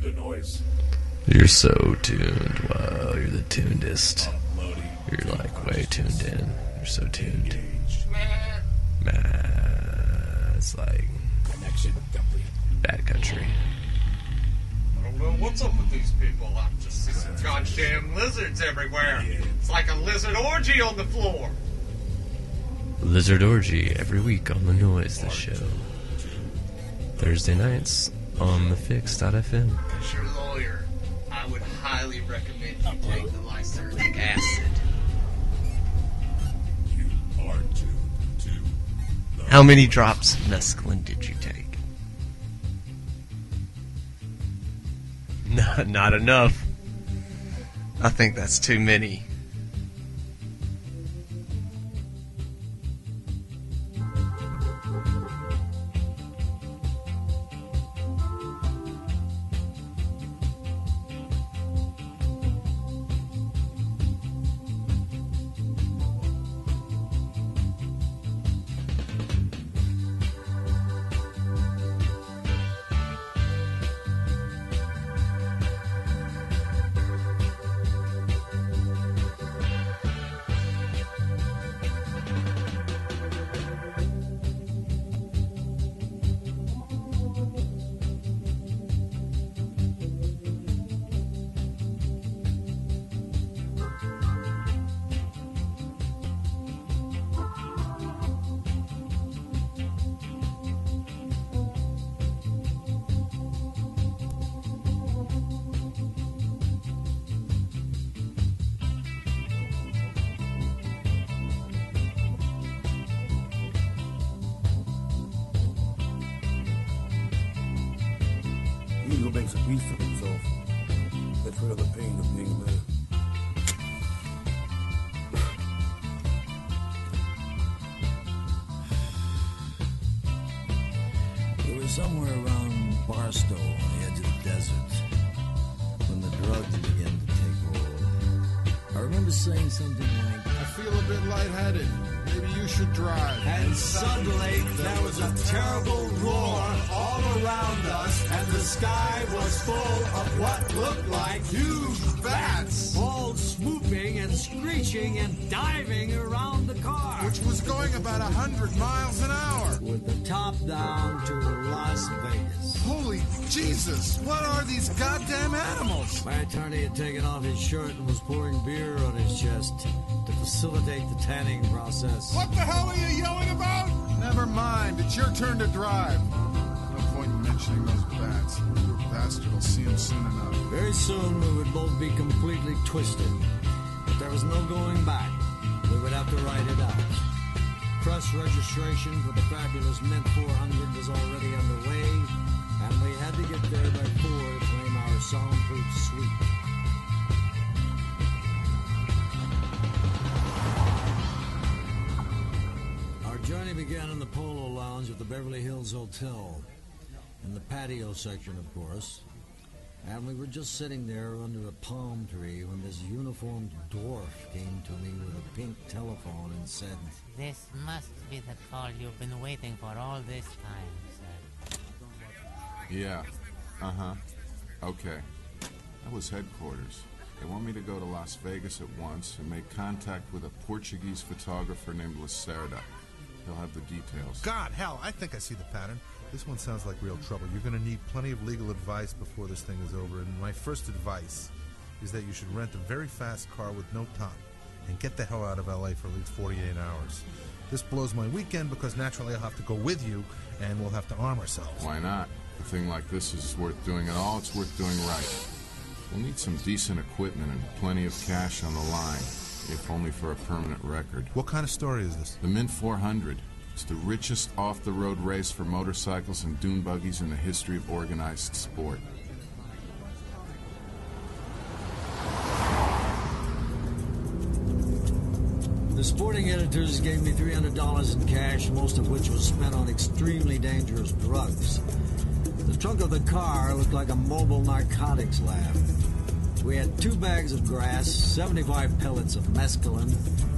the noise. You're so tuned. Wow, you're the tunedest. You're like way tuned in. You're so tuned. Man, it's like Connection complete. bad country. Well, what's up with these people? I'm just seeing goddamn lizards everywhere. It's like a lizard orgy on the floor. Lizard Orgy every week on The Noise, the show. Thursday nights on thefix.fm. As your lawyer, I would highly recommend you take the lysergic acid. You are tuned to. How many drops of mescaline did you take? Not enough. I think that's too many. He who makes a beast of himself gets rid of the pain of being a man. It was somewhere around Barstow on the edge of the desert when the drugs began to take hold. I remember saying something like, I feel a bit lightheaded. Maybe you should drive. and suddenly there was a terrible roar all around us, and the sky was full of what looked like huge bats, all swooping and screeching and diving around the car, Which was going about 100 miles an hour. with the top down to Las Vegas. Holy Jesus, what are these goddamn animals? My attorney had taken off his shirt and was pouring beer on his chest to facilitate the tanning process. What the hell are you yelling about? Never mind, it's your turn to drive. No point in mentioning those bats. Your bastard will see them soon enough. Very soon we would both be completely twisted. But there was no going back. We would have to ride it out. Press registration for the fabulous Mint 400 was already underway, and we had to get there by 4 to claim our soundproof suite. Our journey began in the Polo Lounge at the Beverly Hills Hotel, in the patio section, of course. And we were just sitting there under a palm tree when this uniformed dwarf came to me with a pink telephone and said, This must be the call you've been waiting for all this time, sir. Yeah. Uh-huh. Okay. That was headquarters. They want me to go to Las Vegas at once and make contact with a Portuguese photographer named Lacerda. He'll have the details. God, hell, I think I see the pattern. This one sounds like real trouble. You're going to need plenty of legal advice before this thing is over, and my first advice is that you should rent a very fast car with no top and get the hell out of LA for at least 48 hours. This blows my weekend because naturally I'll have to go with you, and we'll have to arm ourselves. Why not? If a thing like this is worth doing at all, it's worth doing right. We'll need some decent equipment and plenty of cash on the line, if only for a permanent record. What kind of story is this? The Mint 400. It's the richest off-the-road race for motorcycles and dune buggies in the history of organized sport. The sporting editors gave me $300 in cash, most of which was spent on extremely dangerous drugs. The trunk of the car looked like a mobile narcotics lab. We had 2 bags of grass, 75 pellets of mescaline,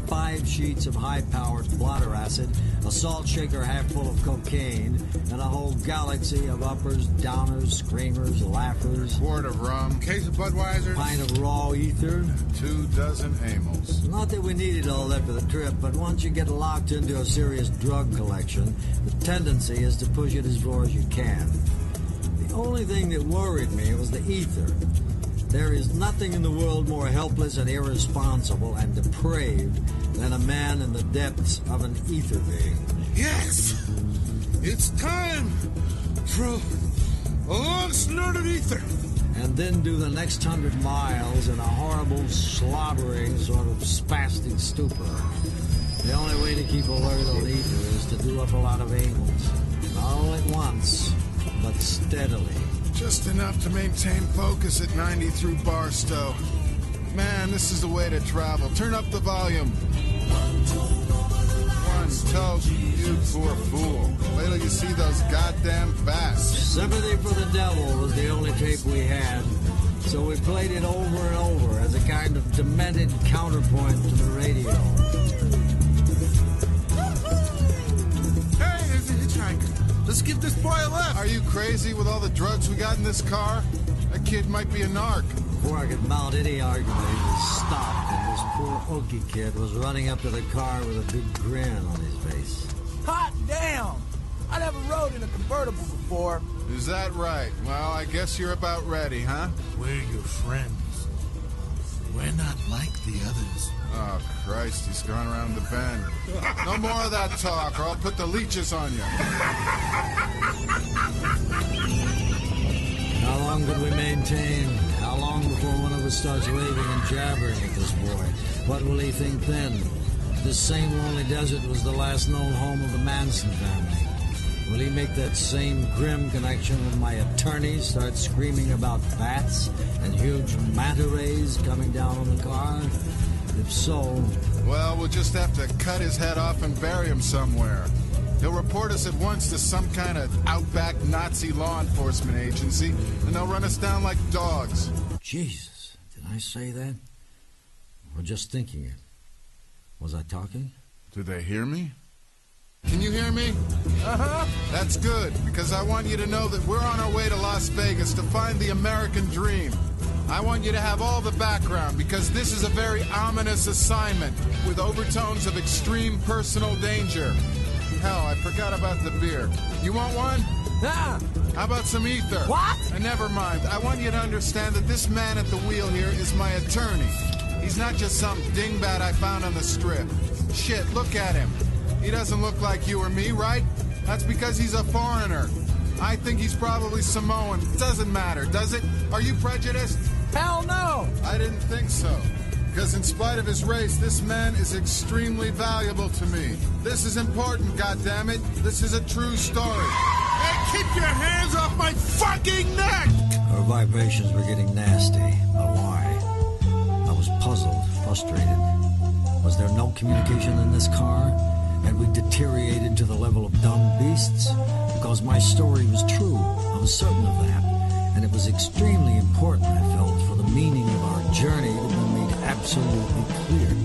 5 sheets of high-powered blotter acid, a salt shaker half full of cocaine, and a whole galaxy of uppers, downers, screamers, laughers. Quart of rum, Case of Budweiser. Pint of raw ether. 2 dozen amyls. Not that we needed all that for the trip, but once you get locked into a serious drug collection, the tendency is to push it as far as you can. The only thing that worried me was the ether. There is nothing in the world more helpless and irresponsible and depraved than a man in the depths of an ether being. Yes! It's time for a long snort of ether. And then do the next 100 miles in a horrible, slobbering, sort of spastic stupor. The only way to keep alert on ether is to do up a lot of angles. Not all at once, but steadily. Just enough to maintain focus at 90 through Barstow. Man, this is the way to travel. Turn up the volume. One toast, you poor fool. Wait till you see those goddamn bats. Sympathy for the Devil was the only tape we had, so we played it over and over as a kind of demented counterpoint to the radio. Hey, there's a hitchhiker. Let's give this boy a lift. Are you crazy with all the drugs we got in this car? That kid might be a narc. Before I could mount any argument, he was stopped, and this poor Okie kid was running up to the car with a big grin on his face. Hot damn! I never rode in a convertible before. Is that right? Well, I guess you're about ready, huh? We're your friends. We're not like the others. Oh, Christ, he's gone around the bend. No more of that talk, or I'll put the leeches on you. How long could we maintain? How long before one of us starts raving and jabbering at this boy? What will he think then? This same lonely desert was the last known home of the Manson family. Will he make that same grim connection when my attorney starts screaming about bats and huge manta rays coming down on the car? If so... Well, we'll just have to cut his head off and bury him somewhere. He'll report us at once to some kind of outback Nazi law enforcement agency, and they'll run us down like dogs. Jesus, did I say that? Or just thinking it? Was I talking? Did they hear me? Can you hear me? Uh-huh. That's good, because I want you to know that we're on our way to Las Vegas to find the American dream. I want you to have all the background, because this is a very ominous assignment with overtones of extreme personal danger. Hell, I forgot about the beer. You want one? Nah. How about some ether? What? Never mind. I want you to understand that this man at the wheel here is my attorney. He's not just some dingbat I found on the strip. Shit, look at him. He doesn't look like you or me, right? That's because he's a foreigner. I think he's probably Samoan. Doesn't matter, does it? Are you prejudiced? Hell no! I didn't think so. Because in spite of his race, this man is extremely valuable to me. This is important, goddammit. This is a true story. Hey, keep your hands off my fucking neck! Our vibrations were getting nasty. But why? I was puzzled, frustrated. Was there no communication in this car? Had we deteriorated to the level of dumb beasts? Because my story was true. I was certain of that. And it was extremely important, I felt, for the meaning of our journey to be made absolutely clear.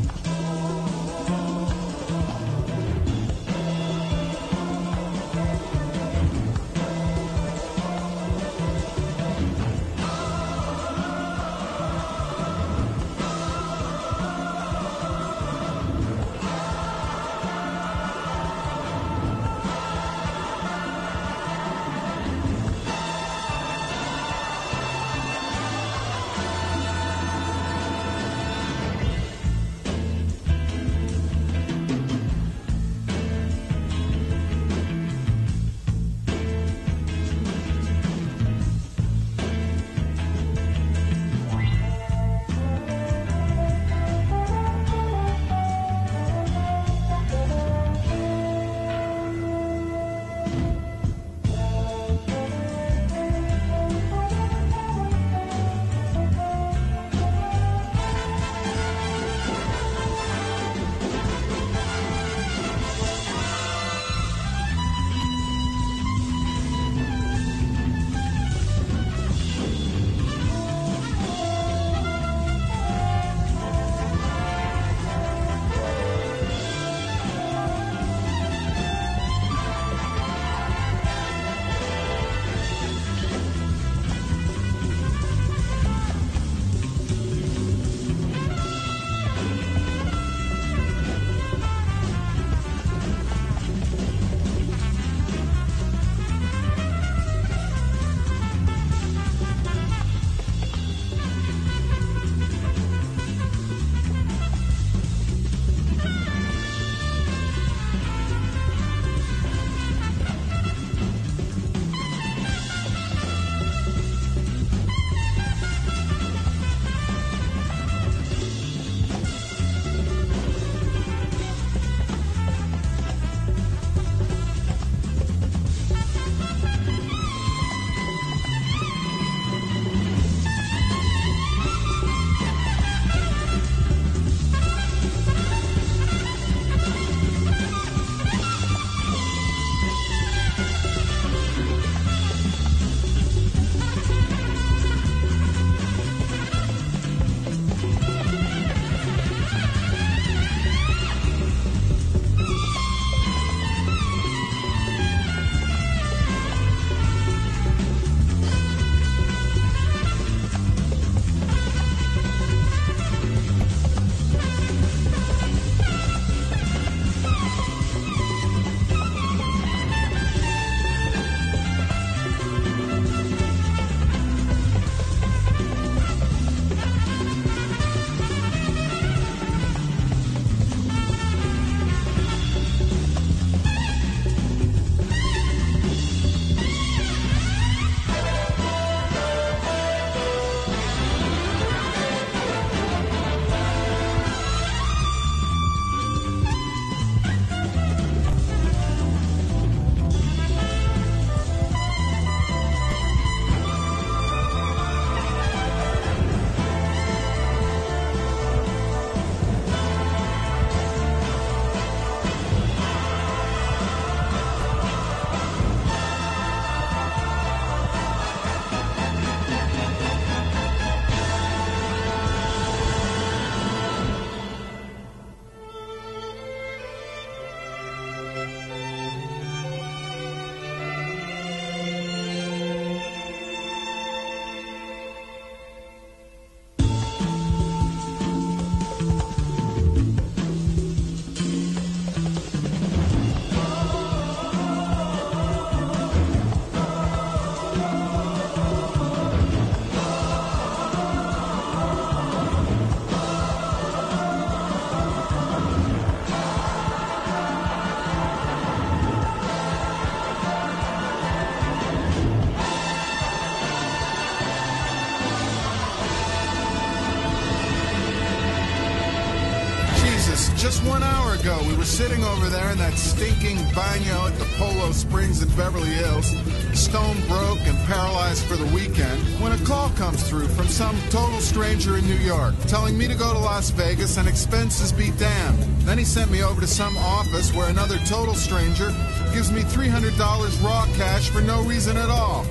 just 1 hour ago, we were sitting over there in that stinking baño at the Polo Springs in Beverly Hills, stone broke and paralyzed for the weekend, when a call comes through from some total stranger in New York, telling me to go to Las Vegas and expenses be damned. Then he sent me over to some office where another total stranger gives me $300 raw cash for no reason at all.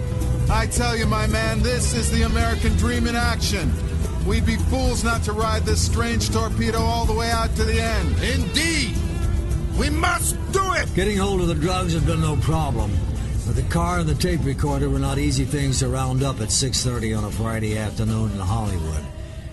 I tell you, my man, this is the American dream in action. We'd be fools not to ride this strange torpedo all the way out to the end. Indeed! We must do it! Getting hold of the drugs had been no problem, but the car and the tape recorder were not easy things to round up at 6:30 on a Friday afternoon in Hollywood.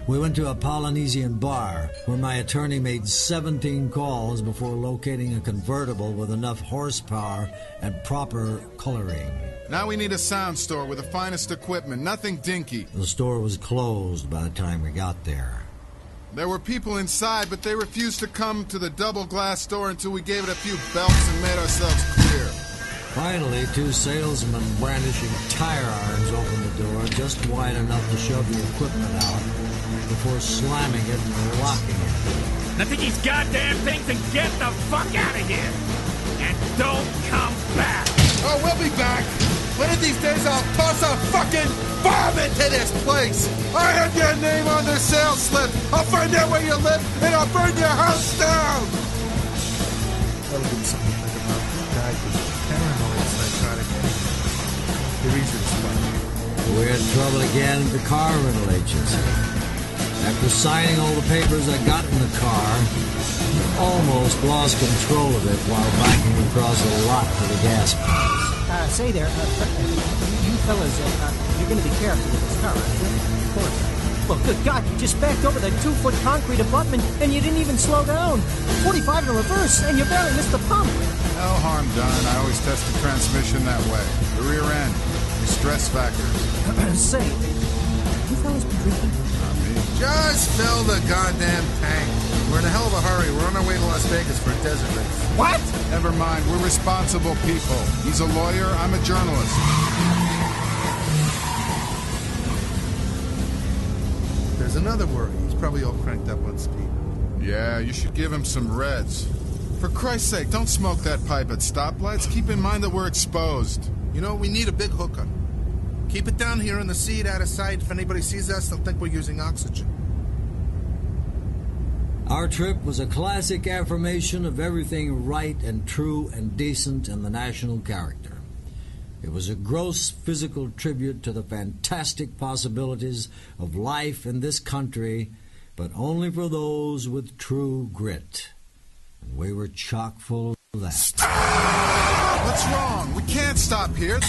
We went to a Polynesian bar where my attorney made 17 calls before locating a convertible with enough horsepower and proper coloring. Now we need a sound store with the finest equipment, nothing dinky. The store was closed by the time we got there. There were people inside, but they refused to come to the double glass door until we gave it a few belts and made ourselves clear. Finally, 2 salesmen brandishing tire irons opened the door just wide enough to shove the equipment out before slamming it and locking it. Now take these goddamn things and get the fuck out of here! And don't come back! Oh, we'll be back! One of these days I'll toss a fucking bomb into this place! I have your name on the sales slip! I'll find out where you live and I'll burn your house down! That'll give me something to think about. This guy was paranoid, psychotic. The reason is funny. We're in trouble again at the car rental agency. After signing all the papers I got in the car, I almost lost control of it while backing across the lot to the gas pumps. Say there, you fellas, you're going to be careful with this car, aren't you? Of course. Well, good God, you just backed over the 2-foot concrete abutment and you didn't even slow down. 45 in reverse and you barely missed the pump. No harm done. I always test the transmission that way. The rear end, the stress factors. Say, you fellas been drinking? Not me. Just fill the goddamn tank. We're in a hell of a hurry. We're on our way to Las Vegas for a desert race. What? Never mind. We're responsible people. He's a lawyer. I'm a journalist. There's another worry. He's probably all cranked up on speed. Yeah, you should give him some reds. For Christ's sake, don't smoke that pipe at stoplights. Keep in mind that we're exposed. You know, we need a big hookup. Keep it down here in the seat, out of sight. If anybody sees us, they'll think we're using oxygen. Our trip was a classic affirmation of everything right and true and decent in the national character. It was a gross physical tribute to the fantastic possibilities of life in this country, but only for those with true grit. And we were chock full of that. Stop! What's wrong? We can't stop here.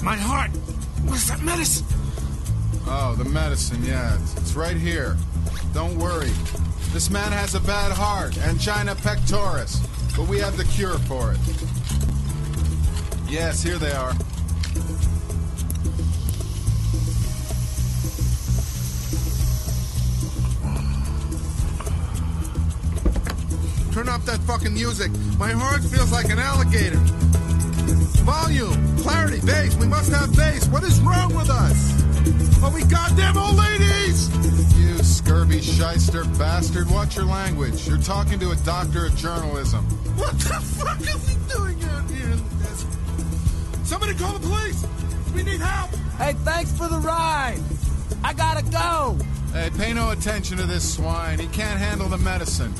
My heart! Where's that medicine? Oh, the medicine, yeah. It's right here. Don't worry. This man has a bad heart, angina pectoris, but we have the cure for it. Yes, here they are. Turn up that fucking music. My heart feels like an alligator. Volume, clarity, bass. We must have bass. What is wrong with us? Are we goddamn old ladies? You scurvy shyster bastard. Watch your language. You're talking to a doctor of journalism. What the fuck are we doing out here in the desert? Somebody call the police! We need help! Hey, thanks for the ride! I gotta go! Hey, pay no attention to this swine. He can't handle the medicine.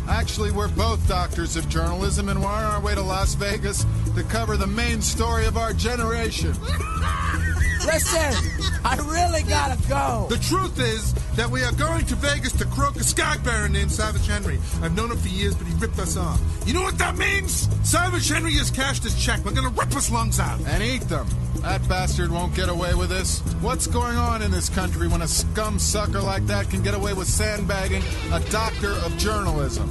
Actually, we're both doctors of journalism, and we're on our way to Las Vegas to cover the main story of our generation. Listen, I really gotta go. The truth is that we are going to Vegas to croak a skag baron named Savage Henry. I've known him for years, but he ripped us off. You know what that means? Savage Henry has cashed his check. We're gonna rip his lungs out. And eat them. That bastard won't get away with this. What's going on in this country when a scum sucker like that can get away with sandbagging a doctor of journalism?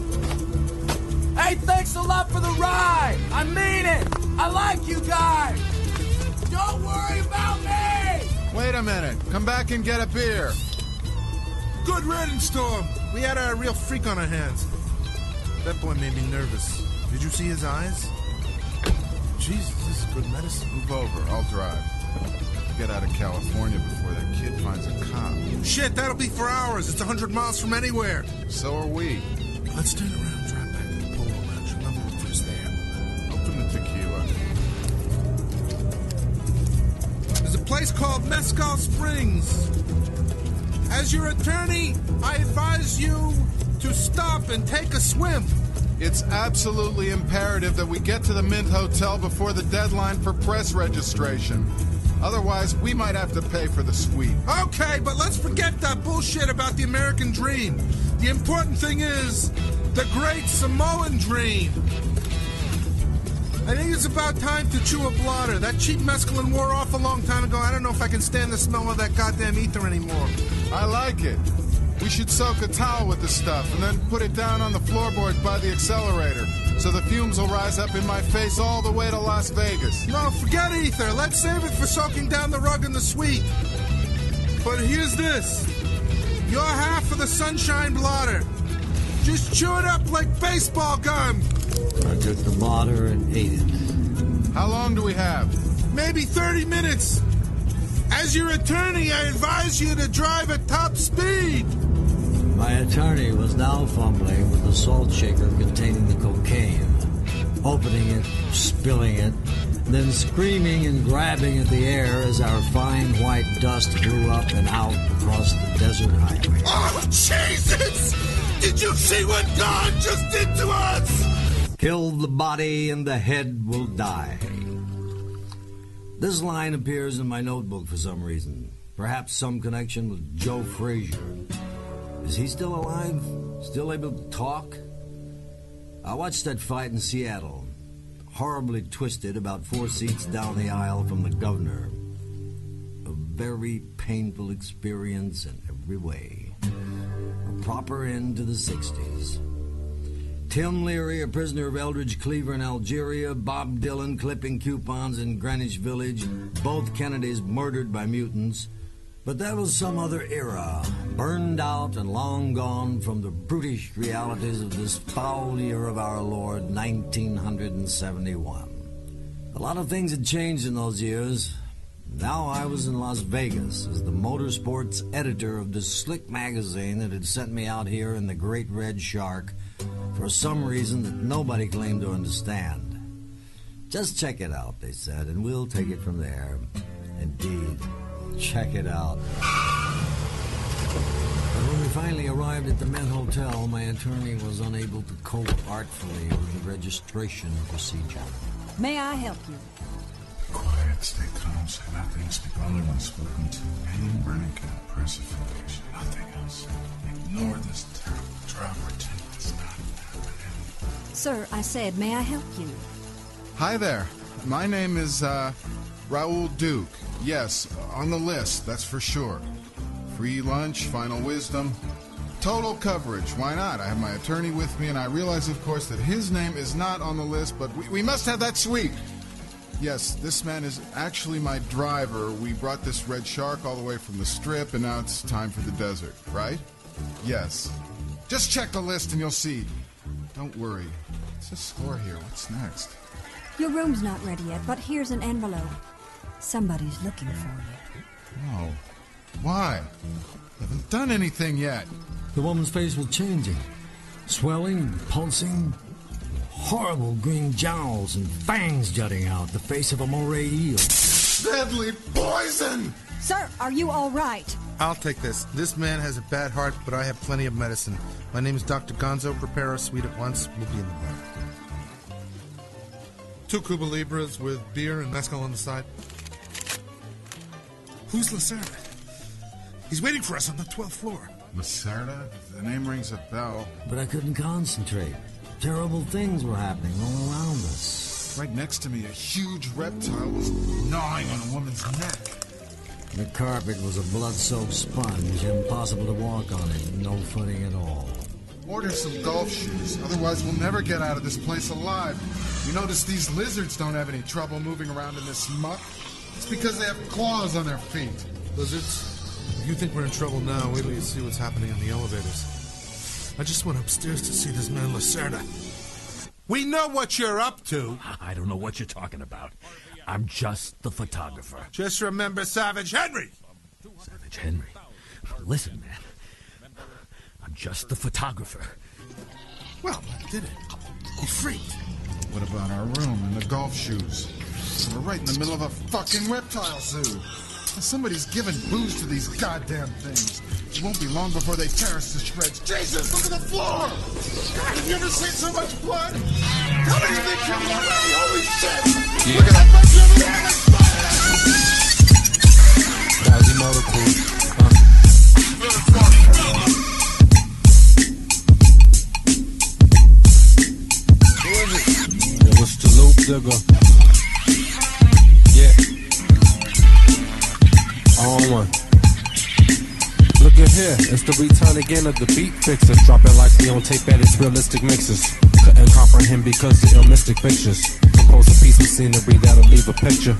Hey, thanks a lot for the ride. I mean it. I like you guys. Don't worry about me. Wait a minute. Come back and get a beer. Good riddance, Storm. We had a real freak on our hands. That boy made me nervous. Did you see his eyes? Jesus, this is good medicine. Move over. I'll drive. Get out of California before that kid finds a cop. Shit, that'll be for hours. It's 100 miles from anywhere. So are we. Let's turn around, drive back to the Polo Lounge. Remember what was there. Open the tequila. There's a place called Mescal Springs. As your attorney, I advise you to stop and take a swim. It's absolutely imperative that we get to the Mint Hotel before the deadline for press registration. Otherwise, we might have to pay for the suite. Okay, but let's forget that bullshit about the American dream. The important thing is the great Samoan dream. I think it's about time to chew a blotter. That cheap mescaline wore off a long time ago. I don't know if I can stand the smell of that goddamn ether anymore. I like it. We should soak a towel with the stuff and then put it down on the floorboard by the accelerator so the fumes will rise up in my face all the way to Las Vegas. No, forget ether. Let's save it for soaking down the rug in the suite. But here's this. Your half of the sunshine blotter. Just chew it up like baseball gum. I took the blotter and ate it. How long do we have? Maybe 30 minutes. As your attorney, I advise you to drive at top speed. My attorney was now fumbling with the salt shaker containing the cocaine, opening it, spilling it, then screaming and grabbing at the air as our fine white dust flew up and out across the desert highway. Oh, Jesus! Did you see what God just did to us? Kill the body and the head will die. This line appears in my notebook for some reason. Perhaps some connection with Joe Frazier. Is he still alive? Still able to talk? I watched that fight in Seattle. Horribly twisted about 4 seats down the aisle from the governor. A very painful experience in every way. A proper end to the 60s. Tim Leary, a prisoner of Eldridge Cleaver in Algeria, Bob Dylan clipping coupons in Greenwich Village, both Kennedys murdered by mutants. But that was some other era, burned out and long gone from the brutish realities of this foul year of our Lord, 1971. A lot of things had changed in those years. Now I was in Las Vegas as the motorsports editor of this slick magazine that had sent me out here in the Great Red Shark for some reason that nobody claimed to understand. Just check it out, they said, and we'll take it from there. Indeed, check it out. But when we finally arrived at the Mint Hotel, my attorney was unable to cope artfully with the registration procedure. May I help you? Quiet, stay calm, say nothing, speak only when spoken to. Pain, burning, and press affiliation, nothing else. Ignore this terrible drug, pretend it's not happening. Sir, I said, may I help you? Hi there. My name is, Raoul Duke. Yes, on the list, that's for sure. Free lunch, final wisdom, total coverage. Why not? I have my attorney with me, and I realize, of course, that his name is not on the list, but we must have that suite. Yes, this man is actually my driver. We brought this red shark all the way from the Strip, and now it's time for the desert, right? Yes. Just check the list and you'll see. Don't worry. What's the score here? What's next? Your room's not ready yet, but here's an envelope. Somebody's looking for you. Oh. Why? I haven't done anything yet. The woman's face was changing. Swelling, pulsing. Horrible green jowls and fangs jutting out, the face of a moray eel. Deadly poison! Sir, are you all right? I'll take this. This man has a bad heart, but I have plenty of medicine. My name is Dr. Gonzo. Prepare a suite at once. We'll be in the morning. 2 Cuba Libras with beer and mezcal on the side. Who's Lacerda? He's waiting for us on the 12th floor. Lacerda? The name rings a bell. But I couldn't concentrate. Terrible things were happening all around us. Right next to me, a huge reptile was gnawing on a woman's neck. The carpet was a blood-soaked sponge, impossible to walk on it, no footing at all. Order some golf shoes, otherwise we'll never get out of this place alive. You notice these lizards don't have any trouble moving around in this muck? It's because they have claws on their feet. Lizards, if you think we're in trouble now, wait till you see what's happening in the elevators. I just went upstairs to see this man Lacerda. We know what you're up to. I don't know what you're talking about. I'm just the photographer. Just remember Savage Henry. Savage Henry? Listen, man. I'm just the photographer. Well, I did it. You freaked. What about our room and the golf shoes? We're right in the middle of a fucking reptile zoo. Somebody's giving booze to these goddamn things. It won't be long before they tear us to shreds. Jesus, look at the floor! God, have you ever seen so much blood? How many have they killed already? Holy shit! Yeah. Look at that bunch over there! Let's Quasimoto crew. Who is it? Yo, it's the Loop Digger. Yeah. On one. Look at here, it's the return again of the beat fixer. Dropping like we on tape at its realistic mixes. Couldn't comprehend because of ill mystic pictures. Compose a piece of scenery that'll leave a picture.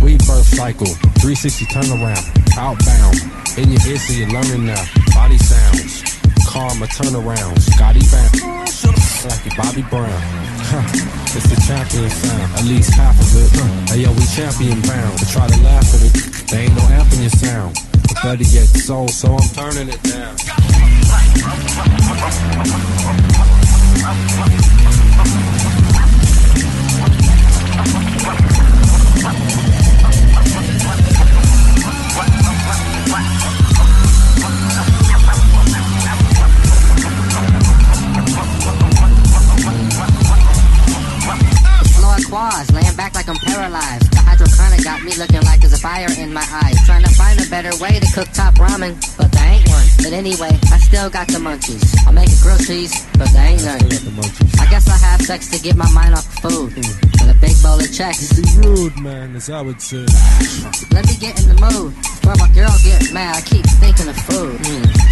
Rebirth cycle, 360 turnaround, outbound. In your ear so you're learning now. Body sounds, karma turnarounds. Scotty bound, like your Bobby Brown. It's the champion sound, at least half of it. Hey yo, we champion bound. To try to laugh at it, there ain't no amp in your sound. But better yet, so I'm turning it down. Quads, laying back like I'm paralyzed. The hydroconic got me looking like there's a fire in my eyes. Trying to find a better way to cook top ramen, but there ain't one. But anyway, I still got the munchies. I'm making grilled cheese, but there ain't none. I guess I have sex to get my mind off food. With a big bowl of checks. Be rude, man, as I would say. Let me get in the mood. Before my girl get mad, I keep thinking of food.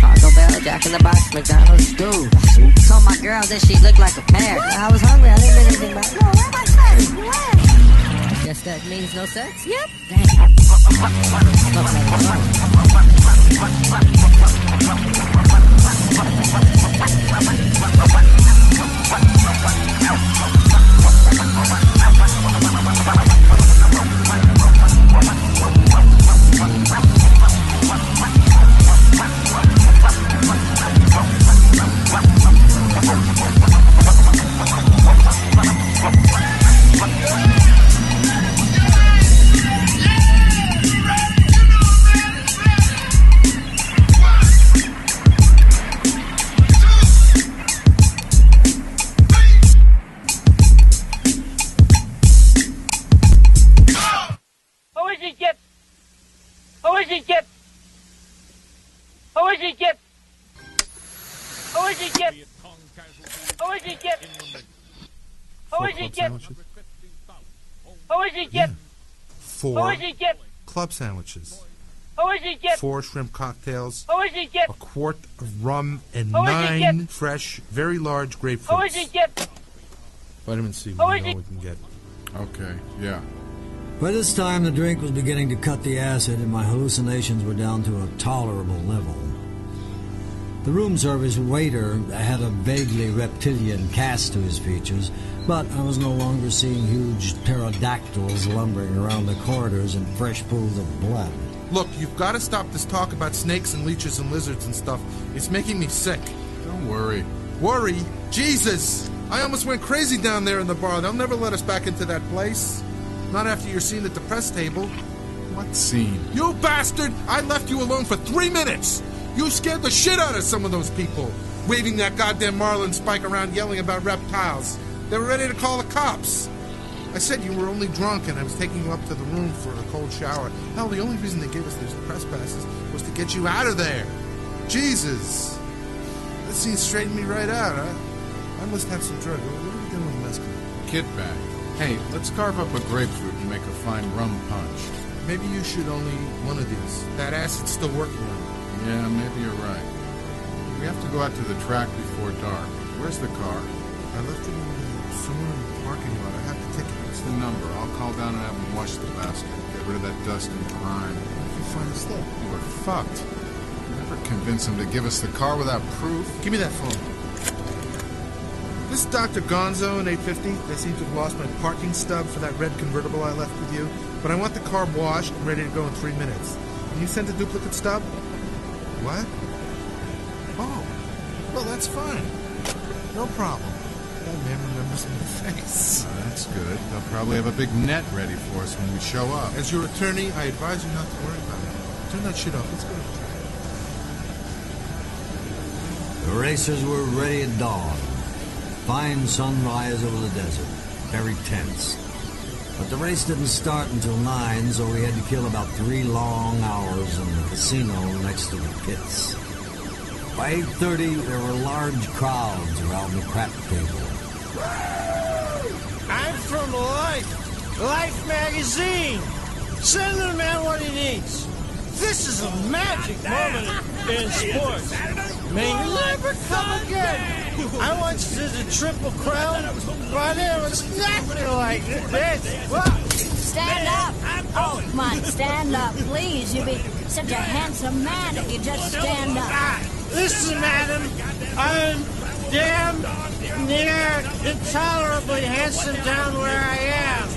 Taco Bell, Jack in the Box, McDonald's, stew. Told my girl that she looked like a pear. I was hungry, I didn't mean anything back. No, where my sex? Guess that means no sex? Yep. Damn. Club sandwiches. 4 shrimp cocktails. A quart of rum and 9 fresh, very large grapefruits. Vitamin C, we know we can get. Okay, yeah. By this time, the drink was beginning to cut the acid, and my hallucinations were down to a tolerable level. The room service waiter had a vaguely reptilian cast to his features, but I was no longer seeing huge pterodactyls lumbering around the corridors in fresh pools of blood. Look, you've got to stop this talk about snakes and leeches and lizards and stuff. It's making me sick. Don't worry. Worry? Jesus! I almost went crazy down there in the bar. They'll never let us back into that place. Not after your scene at the press table. What scene? You bastard! I left you alone for 3 minutes! You scared the shit out of some of those people, waving that goddamn marlin spike around yelling about reptiles. They were ready to call the cops. I said you were only drunk and I was taking you up to the room for a cold shower. Hell, the only reason they gave us those press passes was to get you out of there. Jesus. That scene straightened me right out, huh? I must have some drug. What are we doing with mescaline? Kit bag. Hey, let's carve up a grapefruit and make a fine rum punch. Maybe you should only eat one of these. That acid's still working on you. Yeah, maybe you're right. We have to go out to the track before dark. Where's the car? I left it somewhere in the parking lot. I have the ticket. What's the number? I'll call down and have them wash the bastard. Get rid of that dust and grime. If you find a slip. We're fucked. Never convince him to give us the car without proof. Give me that phone. This is Dr. Gonzo in 850. They seem to have lost my parking stub for that red convertible I left with you. But I want the car washed and ready to go in 3 minutes. Can you send a duplicate stub? What? Oh, well, that's fine. No problem. That man remembers my face. Oh, that's good. They'll probably have a big net ready for us when we show up. As your attorney, I advise you not to worry about it. Turn that shit off. Let's go to the track. The racers were ready at dawn. Fine sunrise over the desert. Very tense. But the race didn't start until 9, so we had to kill about 3 long hours in the casino next to the pits. By 8:30, there were large crowds around the crap table. I'm from Life magazine. Send the man what he needs. This is a magic moment in sports. May never come again. I once did the Triple Crown, but it was nothing like this. Stand up. Oh, come on, stand up, please. You'd be such a handsome man if you just stand up. Listen, madam, I'm damn near intolerably handsome down where I am.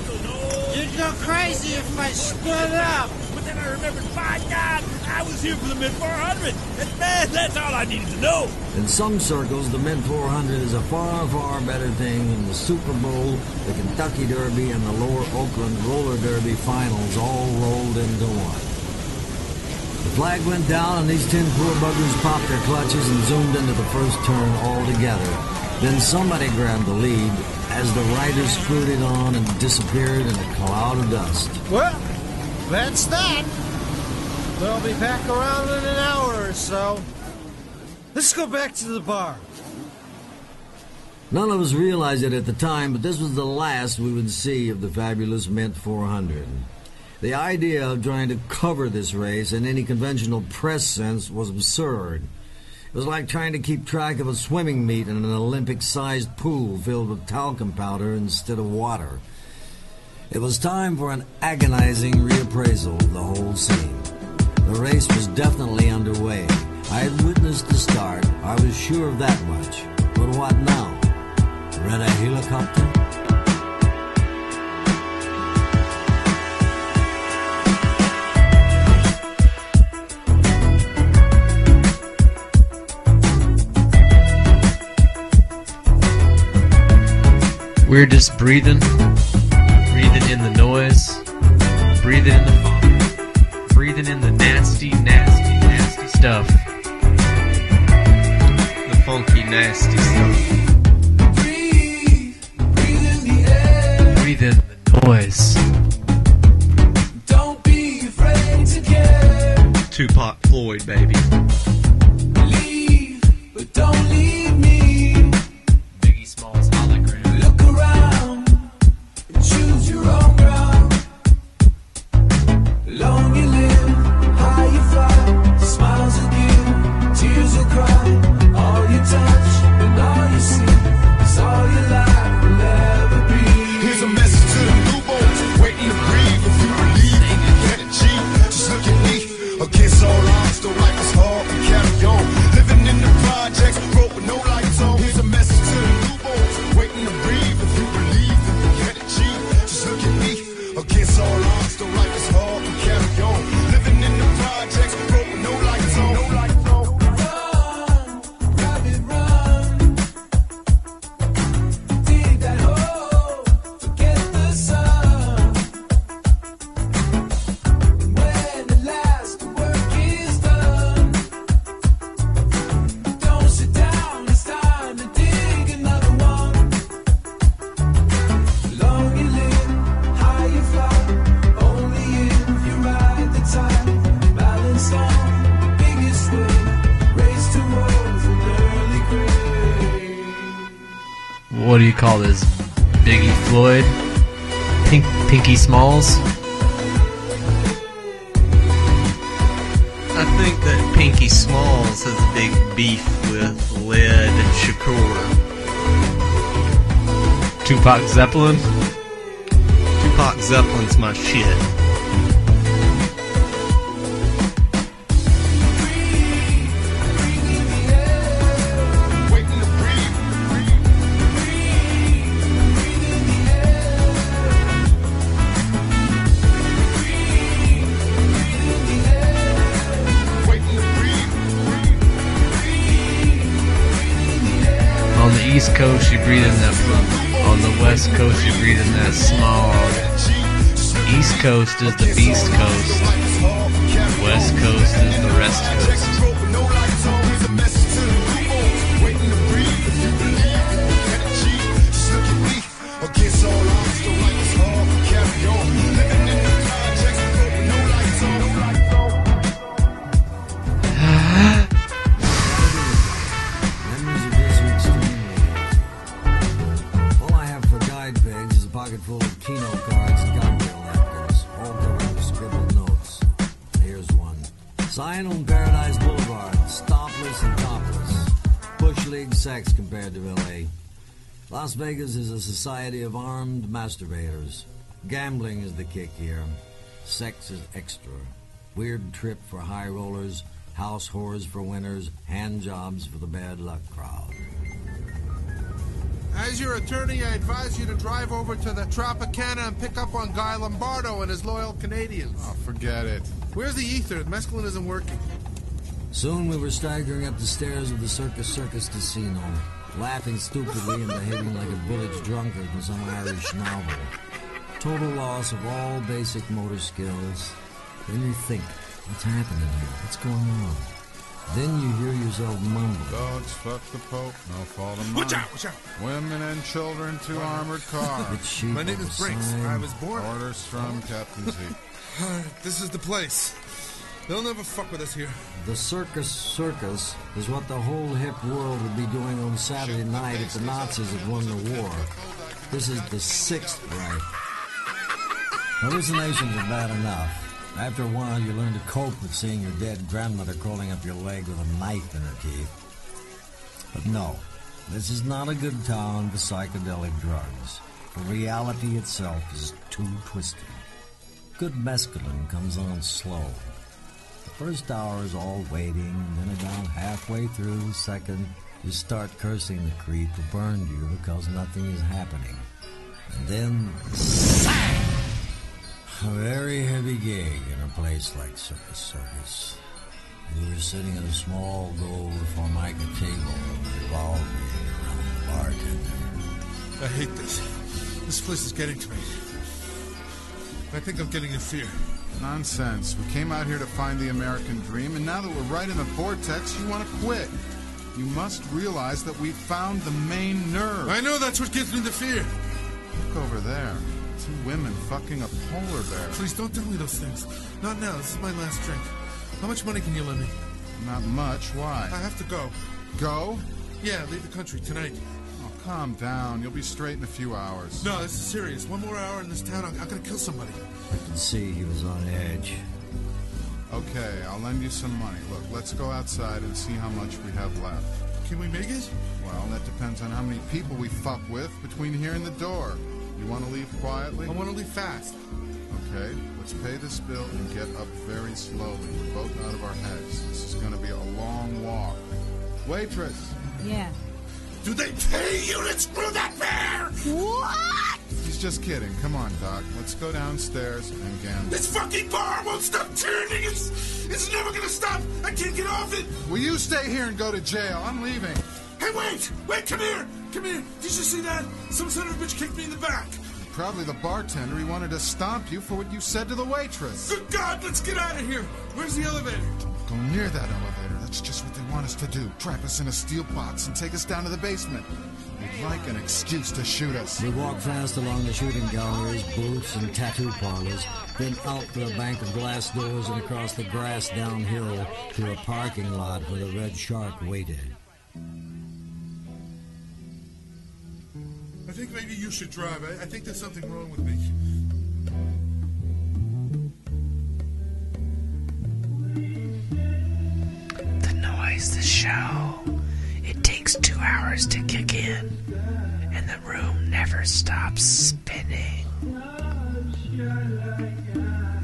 You'd go crazy if I stood up. But then I remembered, by God, I was here for the mid-400. And that's all I needed to know. In some circles, the mid-400 is a far, far better thing than the Super Bowl, the Kentucky Derby, and the Lower Oakland Roller Derby finals all rolled into one. The flag went down, and these 10 poor buggers popped their clutches and zoomed into the first turn all together. Then somebody grabbed the lead as the riders scooted on and disappeared in a cloud of dust. Well, that's that. They'll be back around in an hour or so. Let's go back to the bar. None of us realized it at the time, but this was the last we would see of the fabulous Mint 400. The idea of trying to cover this race in any conventional press sense was absurd. It was like trying to keep track of a swimming meet in an Olympic-sized pool filled with talcum powder instead of water. It was time for an agonizing reappraisal of the whole scene. The race was definitely underway. I had witnessed the start. I was sure of that much. But what now? Rent a helicopter? We're just breathing in the noise, breathing in the fog, breathing in the nasty, nasty, nasty stuff. The funky, nasty stuff. Breathe in the noise. Don't be afraid to care. Tupac, Floyd, baby. Leave, but don't leave me. Biggie Smalls hologram. Look around and choose your own ground. Long you live, high you fly. Smiles will give, tears will cry. All you touch and all you see is all your life will ever be. Here's a message to the new boys waiting to breathe. If you believe in your energy, just look at me. Against all odds, don't like us hard and carry on. Living in the projects, broke with no lights on. Here's a message to the new boys waiting to breathe. If you believe in your energy, just look at me. Against all odds, don't like us hard and carry on. Living in the projects, broke with no lights on. No lights on. Run, rabbit, run. Dig that hole, forget the sun. And when the last work is done, don't sit down, it's time to dig another one. Long you live, high you fly, only if you ride the tide. Balanced on the biggest wave, race towards an early grave. What do you call this? Biggie Floyd? Pinky Smalls? I think that Pinky Smalls has a big beef with Led Shakur. Tupac Zeppelin? Tupac Zeppelin's my shit. Waiting to breathe. East Coast, you breathe in that. On the West Coast, you breathe in that smog. East Coast is the Beast Coast. West Coast is the Rest Coast. Full of Keno cards and cocktail napkins, all covered with scribbled notes. Here's one. Sign on Paradise Boulevard, stopless and topless. Bush League sex compared to L.A. Las Vegas is a society of armed masturbators. Gambling is the kick here. Sex is extra. Weird trip for high rollers, house whores for winners, hand jobs for the bad luck crowd. As your attorney, I advise you to drive over to the Tropicana and pick up on Guy Lombardo and his loyal Canadians. Oh, forget it. Where's the ether? The mescaline isn't working. Soon we were staggering up the stairs of the Circus Casino, laughing stupidly and behaving like a village drunkard in some Irish novel. Total loss of all basic motor skills. Then you think, what's happening here? What's going on? Then you hear yourself mumble. Dogs fuck the Pope, no fault of mine. Watch out, watch out. Women and children to armored cars. My name is Brinks. I was born. Orders from Captain Z. Alright, this is the place. They'll never fuck with us here. The Circus is what the whole hip world would be doing on Saturday night if the Nazis had won the war. This is the Sixth Reich. Hallucinations are bad enough. After a while, you learn to cope with seeing your dead grandmother crawling up your leg with a knife in her teeth. But no, this is not a good town for psychedelic drugs. For reality itself is too twisted. Good mescaline comes on slow. The first hour is all waiting, and then about halfway through the second, you start cursing the creep who burned you because nothing is happening. And then, SANG! A very heavy gig in a place like Circus. We were sitting at a small gold formica table revolving around the bartender. I hate this. This place is getting to me. I think I'm getting a fear. Nonsense. We came out here to find the American dream, and now that we're right in the vortex, you want to quit. You must realize that we found the main nerve. I know that's what gives me the fear. Look over there. Two women fucking a polar bear. Please don't tell me those things. Not now. This is my last drink. How much money can you lend me? Not much. Why? I have to go. Go? Yeah, leave the country tonight. Oh, calm down. You'll be straight in a few hours. No, this is serious. One more hour in this town, I'm gonna kill somebody. I can see he was on edge. Okay, I'll lend you some money. Look, let's go outside and see how much we have left. Can we make it? Well, that depends on how many people we fuck with between here and the door. You want to leave quietly? I want to leave fast. Okay, let's pay this bill and get up very slowly. We're both out of our heads. This is going to be a long walk. Waitress! Yeah. Do they pay you to screw that bear? What? He's just kidding. Come on, Doc. Let's go downstairs and gamble. This fucking bar won't stop turning. It's never going to stop. I can't get off it. Will you stay here and go to jail? I'm leaving. Hey, wait! Wait, come here! Come here! Did you see that? Some son of a bitch kicked me in the back. Probably the bartender. He wanted to stomp you for what you said to the waitress. Good God, let's get out of here. Where's the elevator? Don't go near that elevator. That's just what they want us to do. Trap us in a steel box and take us down to the basement. They'd like an excuse to shoot us. We walked fast along the shooting galleries, booths, and tattoo parlors, then out through a bank of glass doors and across the grass downhill to a parking lot where the Red Shark waited. I think maybe you should drive. I think there's something wrong with me. The noise, the show. It takes 2 hours to kick in, and the room never stops spinning.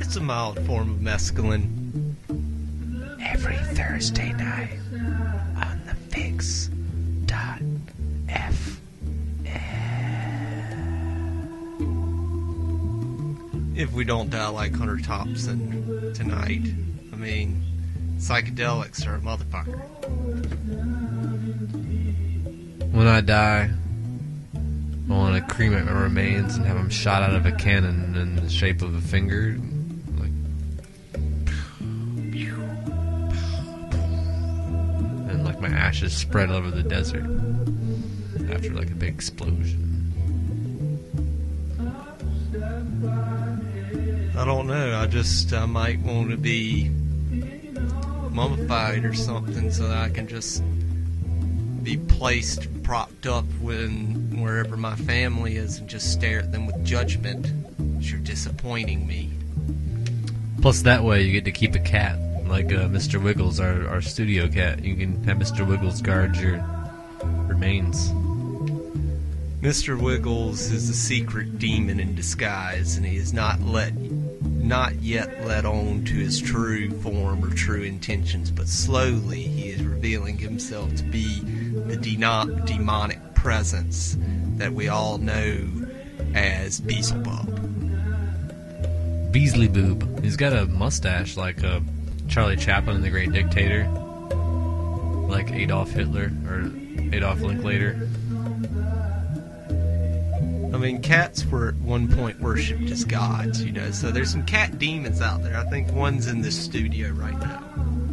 It's a mild form of mescaline. Every Thursday night on the Fix.fm. If we don't die like Hunter Thompson tonight, I mean, psychedelics are a motherfucker. When I die, I want to cremate my remains and have them shot out of a cannon in the shape of a finger. Like, and like my ashes spread over the desert after like a big explosion. I don't know. I might want to be mummified or something so that I can just be propped up wherever my family is and just stare at them with judgment. You're disappointing me. Plus, that way you get to keep a cat, like Mr. Wiggles, our studio cat. You can have Mr. Wiggles guard your remains. Mr. Wiggles is a secret demon in disguise, and he is not yet let on to his true form or true intentions, but slowly he is revealing himself to be the demonic presence that we all know as Beelzebub. Beasley Boob. He's got a mustache like Charlie Chaplin in The Great Dictator, like Adolf Hitler or Adolf Linklater. I mean, cats were at one point worshipped as gods, you know, so there's some cat demons out there. I think one's in this studio right now.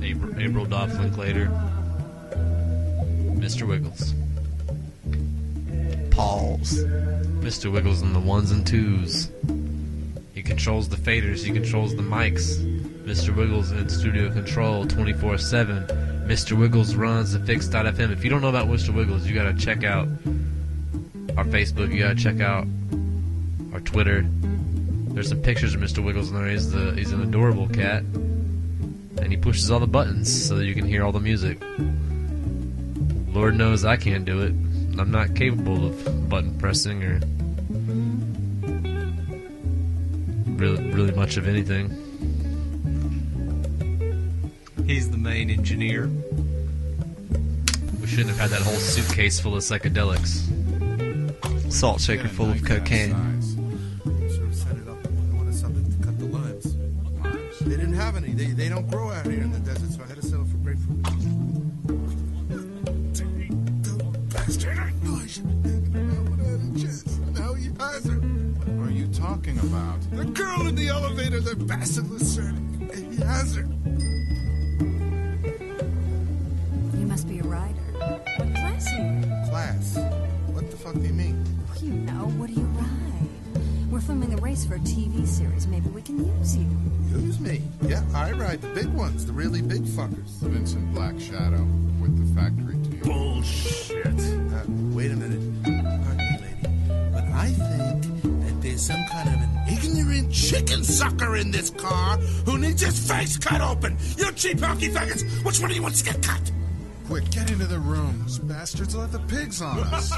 Adolf Linklater. Mr. Wiggles. Pause. Mr. Wiggles on the ones and twos. He controls the faders, he controls the mics. Mr. Wiggles in studio control 24/7. Mr. Wiggles runs the Fix.fm. If you don't know about Mr. Wiggles, you gotta check out our Facebook, you gotta check out our Twitter. There's some pictures of Mr. Wiggles in there. He's an adorable cat. And he pushes all the buttons so that you can hear all the music. Lord knows I can't do it. I'm not capable of button pressing or really much of anything. He's the main engineer. We shouldn't have had that whole suitcase full of psychedelics. Salt shaker full of cocaine. Should have set it up. I wanted something to cut the limes. They didn't have any. They don't grow out here in the desert, so I had to settle for grapefruit. Bastard! I knew I should have taken him out when I had a chance. Now he has her. What are you talking about? The girl in the elevator, the bastard Lucerne. He has her. You must be a writer. What class are you in? Class? What the fuck do you mean? You know, what do you ride? We're filming a race for a TV series. Maybe we can use you. Use me? Yeah, I ride the big ones, the really big fuckers. Vincent Black Shadow with the factory team. Bullshit. Wait a minute. Pardon me, lady. But I think that there's some kind of an ignorant chicken sucker in this car who needs his face cut open. You cheap hockey faggots! Which one of you wants to get cut? Quick, get into the room. Those bastards will have the pigs on us.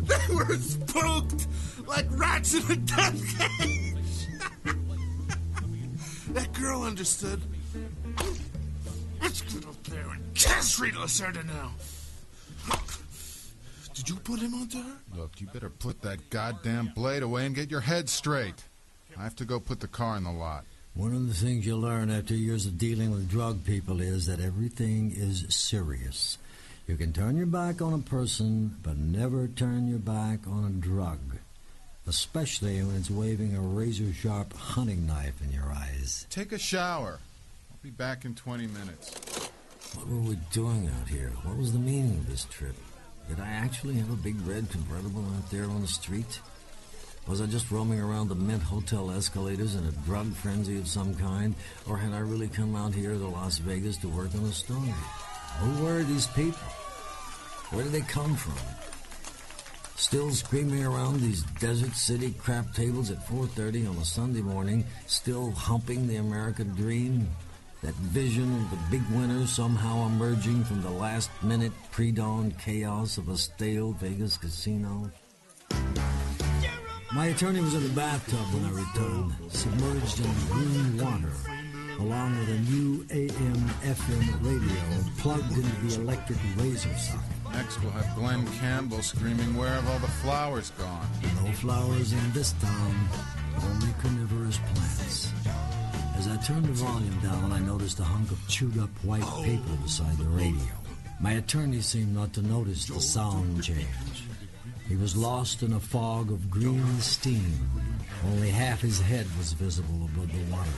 They were spooked like rats in a death cage. That girl understood. Let's get up there and castrate Lacerda now. Did you put him onto her? Look, you better put that goddamn blade away and get your head straight. I have to go put the car in the lot. One of the things you learn after years of dealing with drug people is that everything is serious. You can turn your back on a person, but never turn your back on a drug. Especially when it's waving a razor-sharp hunting knife in your eyes. Take a shower. I'll be back in 20 minutes. What were we doing out here? What was the meaning of this trip? Did I actually have a big red convertible out there on the street? Was I just roaming around the Mint Hotel escalators in a drug frenzy of some kind? Or had I really come out here to Las Vegas to work on a story? Who were these people? Where did they come from? Still screaming around these desert city crap tables at 4:30 on a Sunday morning, still humping the American dream? That vision of the big winner somehow emerging from the last-minute pre-dawn chaos of a stale Vegas casino? My attorney was in the bathtub when I returned, submerged in green water, along with a new AM/FM radio plugged into the electric razor socket. Next we'll have Glenn Campbell screaming, "Where have all the flowers gone?" No flowers in this town, only carnivorous plants. As I turned the volume down, I noticed a hunk of chewed-up white paper beside the radio. My attorney seemed not to notice the sound change. He was lost in a fog of green steam. Only half his head was visible above the waterline.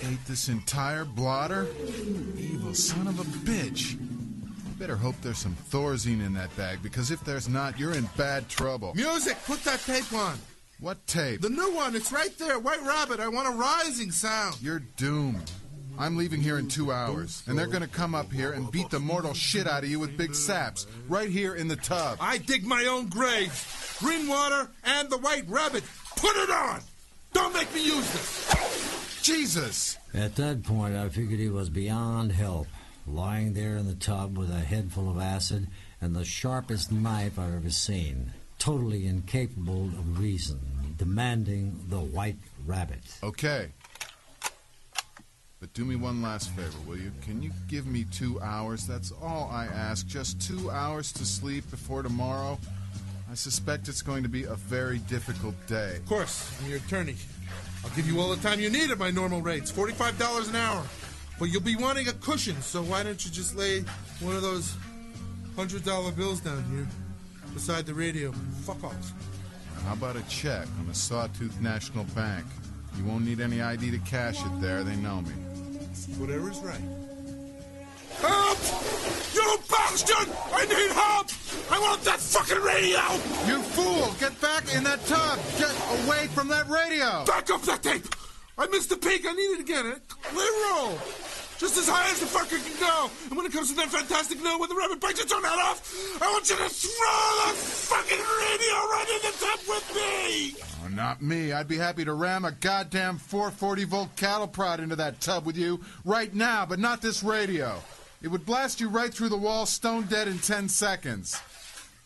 You ate this entire blotter? Evil son of a bitch. You better hope there's some Thorazine in that bag, because if there's not, you're in bad trouble. Music! Put that tape on! What tape? The new one, it's right there. White Rabbit, I want a rising sound. You're doomed. I'm leaving here in 2 hours, and they're gonna come up here and beat the mortal shit out of you with big saps, right here in the tub. I dig my own grave. Green water and the White Rabbit. Put it on! Don't make me use this! Jesus! At that point, I figured he was beyond help, lying there in the tub with a head full of acid and the sharpest knife I've ever seen. Totally incapable of reason, demanding the White Rabbit. Okay. But do me one last favor, will you? Can you give me 2 hours? That's all I ask. Just 2 hours to sleep before tomorrow. I suspect it's going to be a very difficult day. Of course, I'm your attorney. I'll give you all the time you need at my normal rates, $45 an hour. But you'll be wanting a cushion, so why don't you just lay one of those $100 bills down here beside the radio? Fuck off. How about a check on the Sawtooth National Bank? You won't need any ID to cash it there. They know me. Whatever's right. Help! You bastard! I need help! I want that fucking radio! You fool! Get back in that tub! Get away from that radio! Back up that tape! I missed the peak. I need it again. Clear roll. Just as high as the fucker can go. And when it comes to that fantastic note when the rabbit bites your turn that off, I want you to throw the fucking radio right in the tub with me! Oh, not me. I'd be happy to ram a goddamn 440-volt cattle prod into that tub with you right now, but not this radio. It would blast you right through the wall, stone dead in 10 seconds.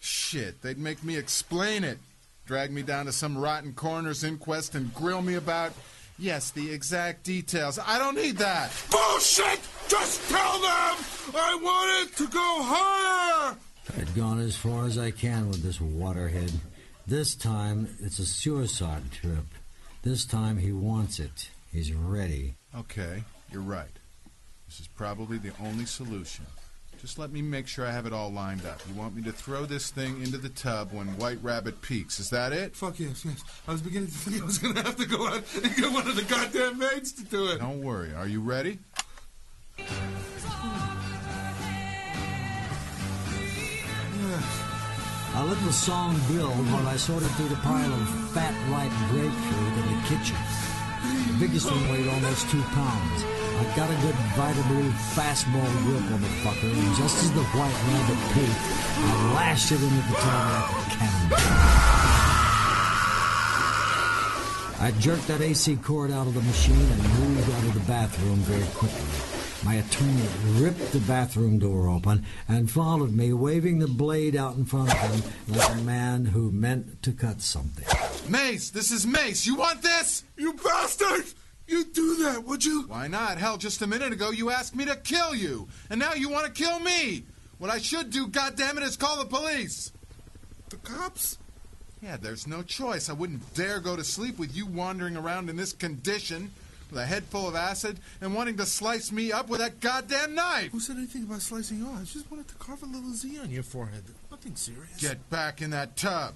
Shit, they'd make me explain it. Drag me down to some rotten coroner's inquest and grill me about... Yes, the exact details. I don't need that. Bullshit! Just tell them I want it to go higher! I'd gone as far as I can with this waterhead. This time, it's a suicide trip. This time, he wants it. He's ready. Okay, you're right. This is probably the only solution. Just let me make sure I have it all lined up. You want me to throw this thing into the tub when White Rabbit peaks. Is that it? Fuck yes. I was beginning to think I was going to have to go out and get one of the goddamn maids to do it. Don't worry. Are you ready? Yes. I let the song build while I sorted through the pile of fat, ripe grapefruit in the kitchen. The biggest one weighed almost 2 pounds. I got a good Vita-Blue fastball grip on the fucker, and just as the White Rabbit peaked, I lashed it into the tub like a cannonball. I jerked that AC cord out of the machine and moved out of the bathroom very quickly. My attorney ripped the bathroom door open and followed me, waving the blade out in front of him like a man who meant to cut something. Mace! This is Mace! You want this? You bastard! You'd do that, would you? Why not? Hell, just a minute ago you asked me to kill you. And now you want to kill me. What I should do, goddammit, is call the police. The cops? Yeah, there's no choice. I wouldn't dare go to sleep with you wandering around in this condition with a head full of acid and wanting to slice me up with that goddamn knife. Who said anything about slicing you off? I just wanted to carve a little Z on your forehead. Nothing serious. Get back in that tub.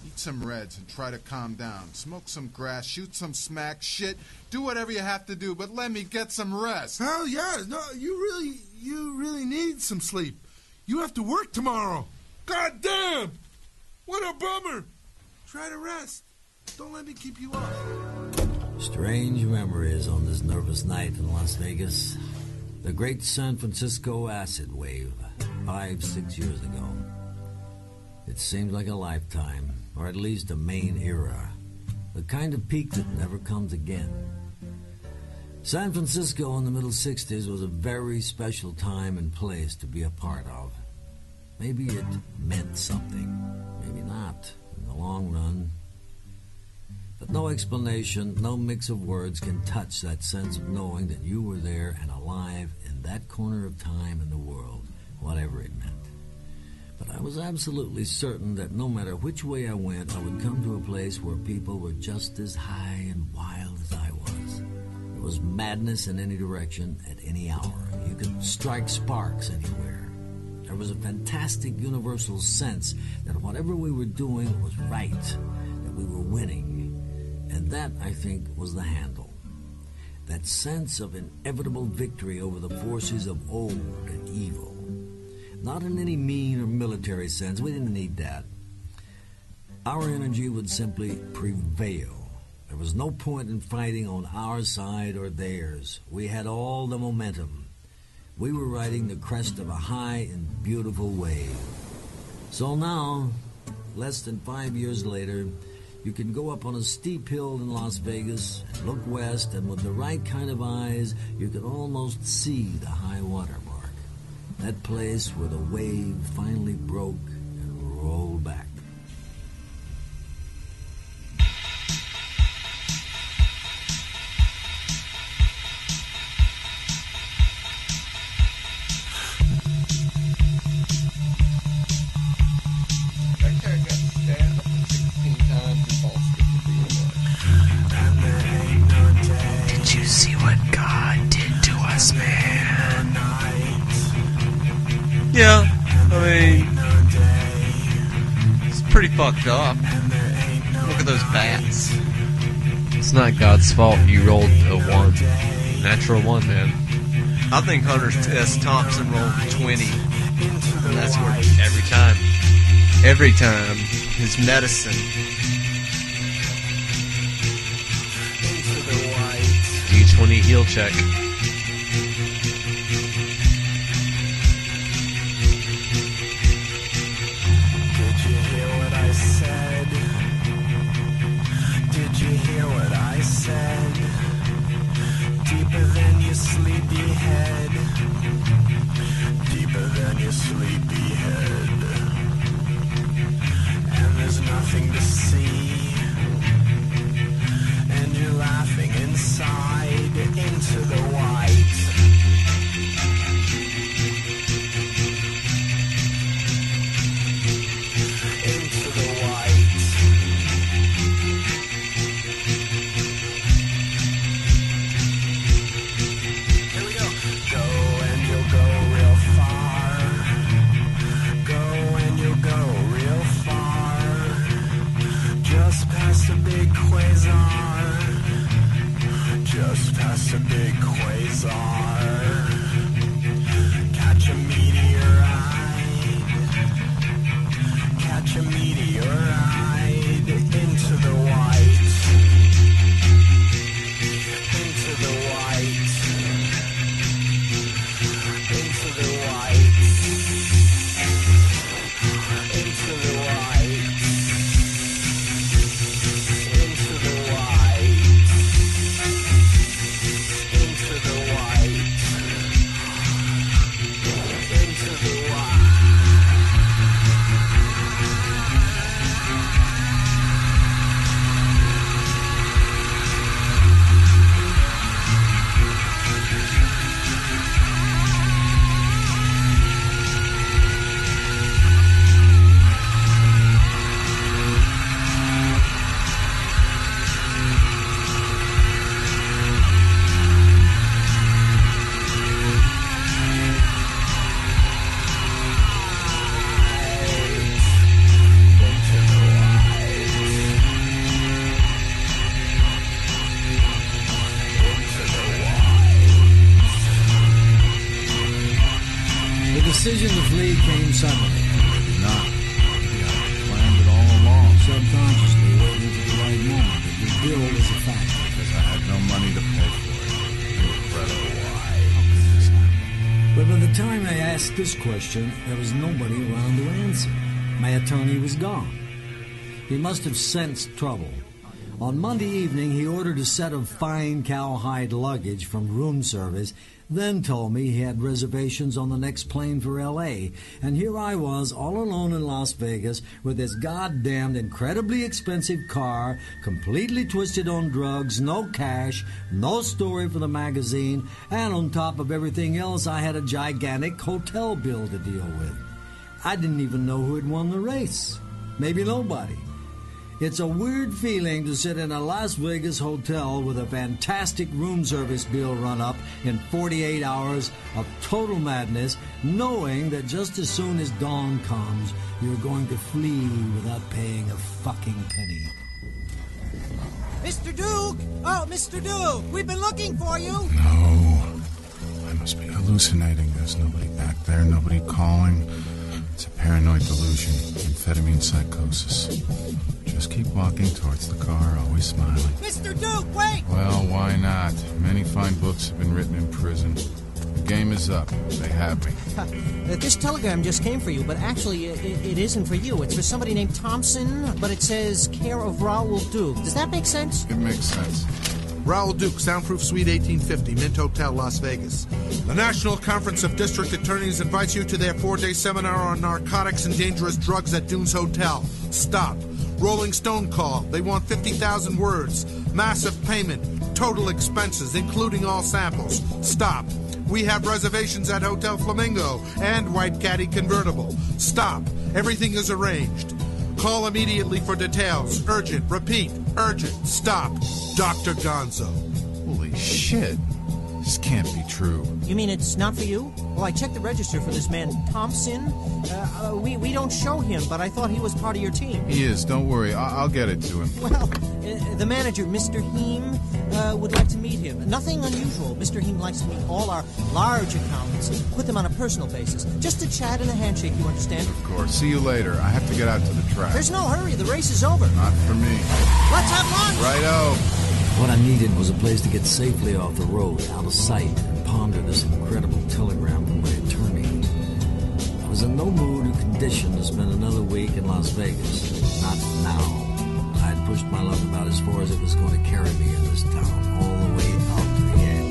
Eat some Reds and try to calm down. Smoke some grass, shoot some smack, shit. Do whatever you have to do, but let me get some rest. Hell yeah. No, you really need some sleep. You have to work tomorrow. God damn! What a bummer. Try to rest. Don't let me keep you up. Strange memories on this nervous night in Las Vegas. The great San Francisco acid wave, 5-6 years ago. It seemed like a lifetime, or at least a main era. The kind of peak that never comes again. San Francisco in the middle 60s was a very special time and place to be a part of. Maybe it meant something, maybe not, in the long run. But no explanation, no mix of words can touch that sense of knowing that you were there and alive in that corner of time in the world, whatever it meant. But I was absolutely certain that no matter which way I went, I would come to a place where people were just as high and wild as I was. There was madness in any direction at any hour. You could strike sparks anywhere. There was a fantastic universal sense that whatever we were doing was right, that we were winning. And that, I think, was the handle. That sense of inevitable victory over the forces of old and evil. Not in any mean or military sense. We didn't need that. Our energy would simply prevail. There was no point in fighting on our side or theirs. We had all the momentum. We were riding the crest of a high and beautiful wave. So now, less than 5 years later, you can go up on a steep hill in Las Vegas, look west, and with the right kind of eyes, you can almost see the high water mark. That place where the wave finally broke and rolled back. Did you see what God did to us, man? Yeah, I mean, it's pretty fucked up. Look at those bats. It's not God's fault you rolled a 1. Natural 1, man. I think Hunter S. Thompson rolled 20. And that's where Every time. every time his medicine. D20 heal check. Did you hear what I said? Did you hear what I said? Deeper than your sleepy head. Deeper than your sleepy head. And there's nothing to see. And you're laughing inside into the white. Into the white. Here we go. Go and you'll go real far. Go and you'll go real far. Just past a big quasar. Just past a big quasar. Catch a meteorite. Catch a meteorite into the white. Into the white. Into the white. Into the white. Into the white. Into the white. Into the white. The decision to flee came suddenly. Not. Planned it all along. Subconsciously waiting for the right moment to rebuild as a factor. Because I had no money to pay for it. But by the time I asked this question, there was nobody around to answer. My attorney was gone. He must have sensed trouble. On Monday evening, he ordered a set of fine cowhide luggage from room service, then told me he had reservations on the next plane for L.A., and here I was, all alone in Las Vegas, with this goddamned incredibly expensive car, completely twisted on drugs, no cash, no story for the magazine, and on top of everything else, I had a gigantic hotel bill to deal with. I didn't even know who had won the race. Maybe nobody. It's a weird feeling to sit in a Las Vegas hotel with a fantastic room service bill run up in 48 hours of total madness, knowing that just as soon as dawn comes, you're going to flee without paying a fucking penny. Mr. Duke! Oh, Mr. Duke! We've been looking for you! No. I must be hallucinating. There's nobody back there, nobody calling. It's a paranoid delusion, amphetamine psychosis. Just keep walking towards the car, always smiling. Mr. Duke, wait! Well, why not? Many fine books have been written in prison. The game is up. They have me. This telegram just came for you, but actually it isn't for you. It's for somebody named Thompson, but it says care of Raoul Duke. Does that make sense? It makes sense. Raoul Duke, Soundproof Suite 1850, Mint Hotel, Las Vegas. The National Conference of District Attorneys invites you to their 4-day seminar on narcotics and dangerous drugs at Dunes Hotel. Stop. Rolling Stone call. They want 50,000 words. Massive payment. Total expenses, including all samples. Stop. We have reservations at Hotel Flamingo and White Caddy Convertible. Stop. Everything is arranged. Call immediately for details. Urgent. Repeat. Urgent. Stop. Dr. Gonzo. Holy shit. This can't be true. You mean it's not for you? Well, I checked the register for this man, Thompson. We don't show him, but I thought he was part of your team. He is. Don't worry. I'll get it to him. Well, the manager, Mr. Heem, would like to meet him. Nothing unusual. Mr. Heem likes to meet all our large accountants and put them on a personal basis. Just a chat and a handshake, you understand? Of course. See you later. I have to get out to the track. There's no hurry. The race is over. Not for me. Let's have lunch! Righto. What I needed was a place to get safely off the road, out of sight, and ponder this incredible telegram from my attorney. I was in no mood or condition to spend another week in Las Vegas. Not now. I had pushed my luck about as far as it was going to carry me in this town, all the way out to the edge.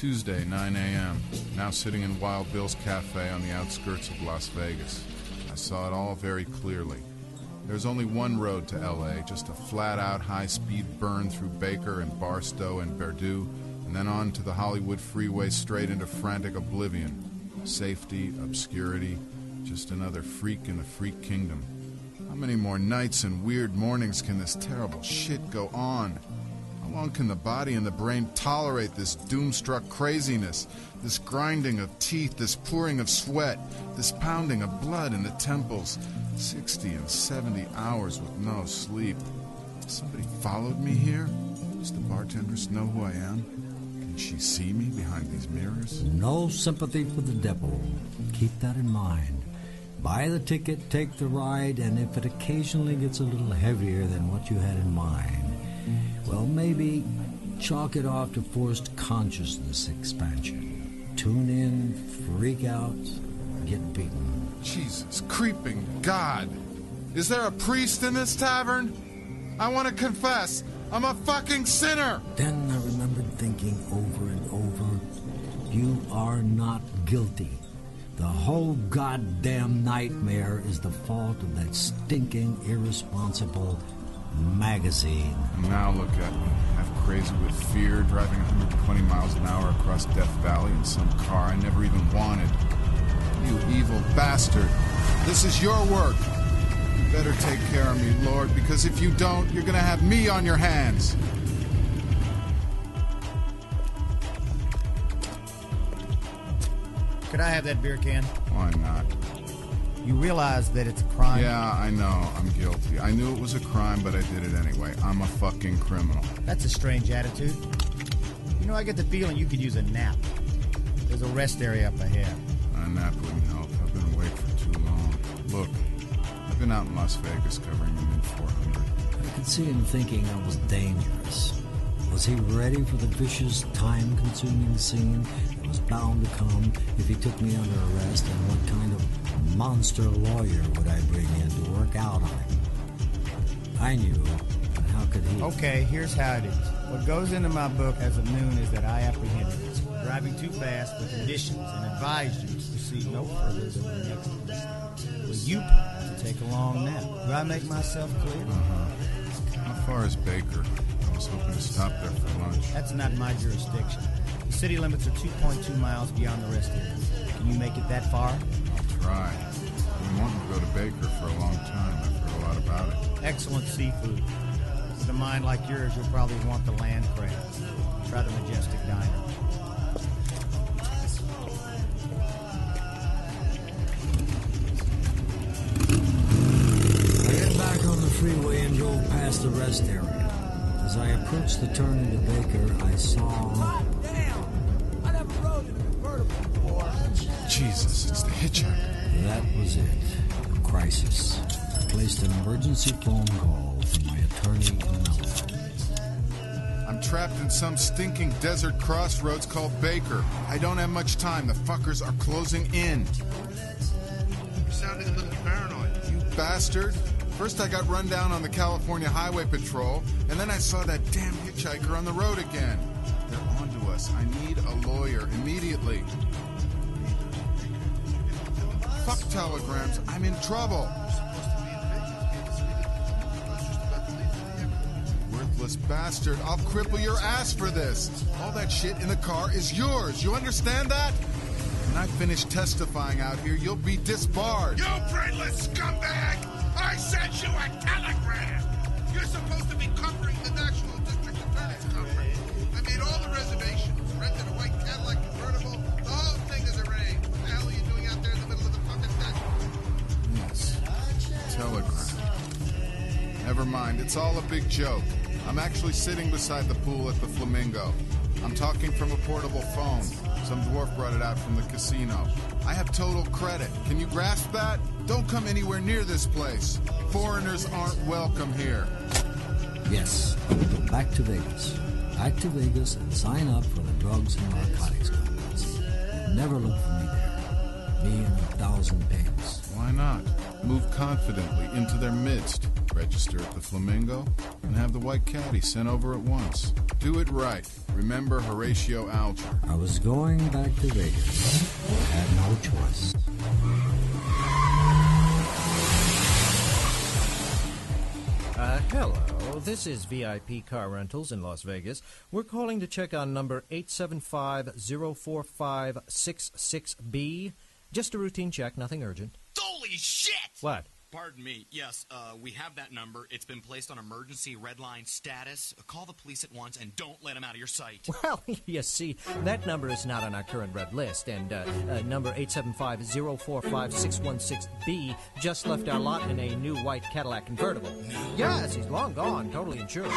Tuesday, 9 a.m. Now sitting in Wild Bill's Cafe on the outskirts of Las Vegas. I saw it all very clearly. There's only one road to L.A., just a flat-out high-speed burn through Baker and Barstow and Verdun, and then on to the Hollywood freeway straight into frantic oblivion. Safety, obscurity, just another freak in the freak kingdom. How many more nights and weird mornings can this terrible shit go on? How long can the body and the brain tolerate this doom-struck craziness, this grinding of teeth, this pouring of sweat, this pounding of blood in the temples? 60 and 70 hours with no sleep. Somebody followed me here? Does the bartenders know who I am? Can she see me behind these mirrors? No sympathy for the devil. Keep that in mind. Buy the ticket, take the ride, and if it occasionally gets a little heavier than what you had in mind, well, maybe chalk it off to forced consciousness expansion. Tune in, freak out, get beaten. Jesus, creeping God! Is there a priest in this tavern? I want to confess. I'm a fucking sinner! Then I remembered thinking over and over, you are not guilty. The whole goddamn nightmare is the fault of that stinking, irresponsible magazine. And now look at me, half crazy with fear, driving 120 miles an hour across Death Valley in some car I never even wanted. You evil bastard. This is your work. You better take care of me, Lord, because if you don't, you're gonna have me on your hands. Could I have that beer can? Why not? You realize that it's a crime? Yeah, I know. I'm guilty. I knew it was a crime, but I did it anyway. I'm a fucking criminal. That's a strange attitude. You know, I get the feeling you could use a nap. There's a rest area up ahead. A nap wouldn't help. I've been awake for too long. Look, I've been out in Las Vegas covering the mid-400. I could see him thinking I was dangerous. Was he ready for the vicious, time-consuming scene that was bound to come if he took me under arrest, and what kind of monster lawyer would I bring in to work out on him? I knew, but how could he? Okay, here's how it is. What goes into my book as of noon is that I apprehended driving too fast with conditions and advised you to proceed no further than the next district. Well, you plan to take a long nap. Do I make myself clear? How far is Baker? I was hoping to stop there for lunch. That's not my jurisdiction. The city limits are 2.2 miles beyond the rest area. Can you make it that far? I'll try. I've been wanting to go to Baker for a long time. I've heard a lot about it. Excellent seafood. With a mind like yours, you'll probably want the land crabs. Try the Majestic Diner. I got back on the freeway and drove past the rest area. As I approached the turn into Baker, I saw... I never rode in a convertible before. Jesus, it's the hitchhiker. That was it. A crisis. I placed an emergency phone call from my attorney in Melbourne. I'm trapped in some stinking desert crossroads called Baker. I don't have much time. The fuckers are closing in. You're sounding a little paranoid. You bastard. First I got run down on the California Highway Patrol, and then I saw that damn hitchhiker on the road again. They're onto us. I need a lawyer immediately. Fuck telegrams. I'm in trouble. Worthless bastard. I'll cripple your ass for this. All that shit in the car is yours. You understand that? When I finish testifying out here, you'll be disbarred. You brainless scumbag! I sent you a telegram! You're supposed to be covering the National District Attorney's Conference. I made all the reservations, rented a white Cadillac convertible. The whole thing is arranged. What the hell are you doing out there in the middle of the fucking desert? Yes. Telegram. Never mind. It's all a big joke. I'm actually sitting beside the pool at the Flamingo. I'm talking from a portable phone. Some dwarf brought it out from the casino. I have total credit. Can you grasp that? Don't come anywhere near this place. Foreigners aren't welcome here. Yes. Back to Vegas. Back to Vegas and sign up for the drugs and narcotics conference. Never look for me there. Me and 1,000 pigs. Why not? Move confidently into their midst. Register at the Flamingo and have the white caddy sent over at once. Do it right. Remember Horatio Alger. I was going back to Vegas. I had no choice. Hello. This is VIP Car Rentals in Las Vegas. We're calling to check on number 875-045-66B. Just a routine check, nothing urgent. Holy shit! What? Pardon me. Yes, we have that number. It's been placed on emergency red line status. Call the police at once and don't let them out of your sight. Well, you see, that number is not on our current red list, and number 875-045-616B just left our lot in a new white Cadillac convertible. Yes, he's long gone, totally insured.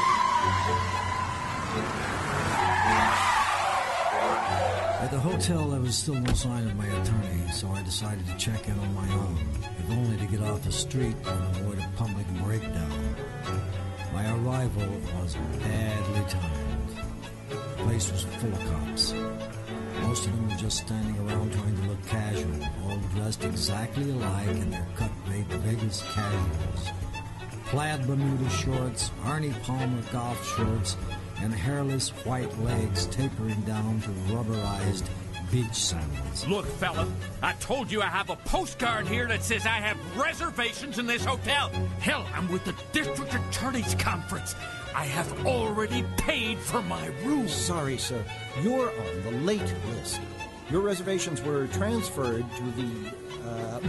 At the hotel, there was still no sign of my attorney, so I decided to check in on my own, if only to get off the street and avoid a public breakdown. My arrival was badly timed. The place was full of cops. Most of them were just standing around trying to look casual, all dressed exactly alike, and their cut made the biggest casuals. Plaid Bermuda shorts, Arnie Palmer golf shorts, and hairless white legs tapering down to rubberized beach sandals. Look, fella, I told you I have a postcard here that says I have reservations in this hotel. Hell, I'm with the District Attorney's Conference. I have already paid for my room. Sorry, sir. You're on the late list. Your reservations were transferred to the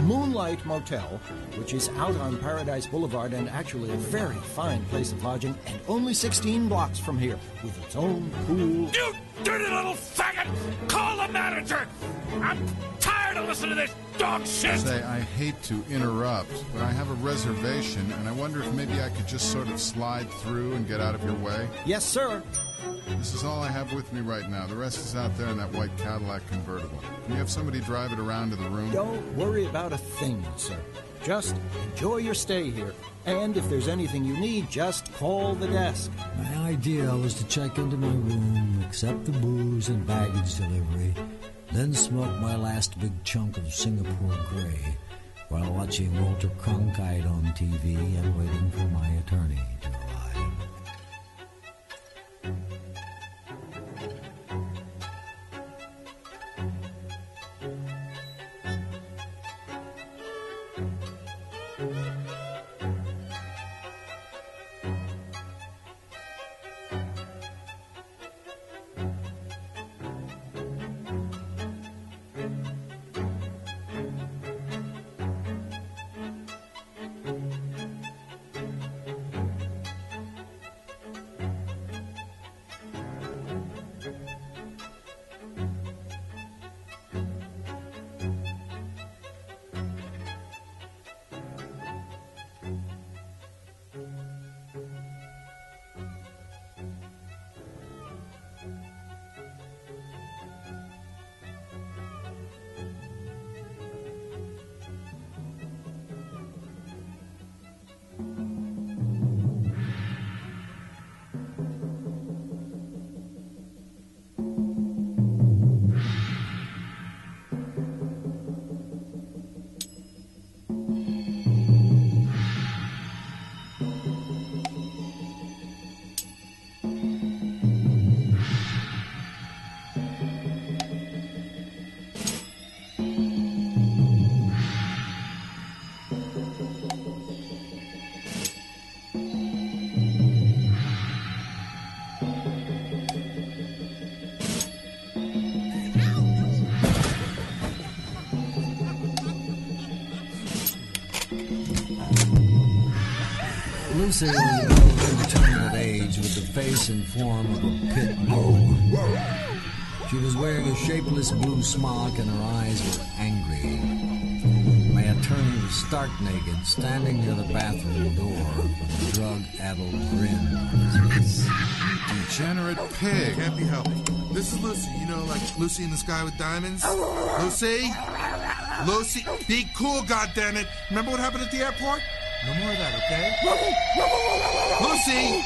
Moonlight Motel, which is out on Paradise Boulevard and actually a very fine place of lodging and only 16 blocks from here with its own pool. You dirty little faggot! Call the manager! I'm tired of listening to this dog shit! Say, I hate to interrupt, but I have a reservation, and I wonder if maybe I could just sort of slide through and get out of your way. Yes, sir. This is all I have with me right now. The rest is out there in that white Cadillac convertible. Can you have somebody drive it around to the room? Don't worry about a thing, sir. Just enjoy your stay here. And if there's anything you need, just call the desk. My idea was to check into my room, accept the booze and baggage delivery, then smoke my last big chunk of Singapore Grey while watching Walter Cronkite on TV and waiting for my attorney to arrive. Lucy was of indeterminate age with the face and form of a pit bull. She was wearing a shapeless blue smock and her eyes were angry. My attorney was stark naked, standing near the bathroom door with a drug-addled grin on his face. Degenerate pig. Can't be helped. This is Lucy. You know, like Lucy in the Sky with Diamonds? Lucy? Lucy? Be cool, goddammit. Remember what happened at the airport? No more of that, okay? Lucy!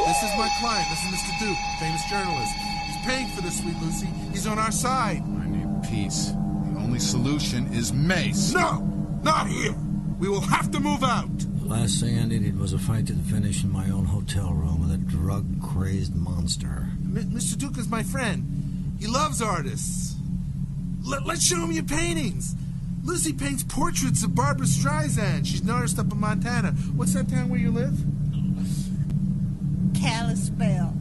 This is my client. This is Mr. Duke, famous journalist. He's paying for this, sweet Lucy. He's on our side. I need peace. The only solution is mace. No! Not here! We will have to move out! Last thing I needed was a fight to the finish in my own hotel room with a drug-crazed monster. Mr. Duke is my friend. He loves artists. Let's show him your paintings. Lucy paints portraits of Barbara Streisand. She's an artist up in Montana. What's that town where you live? Kalispell.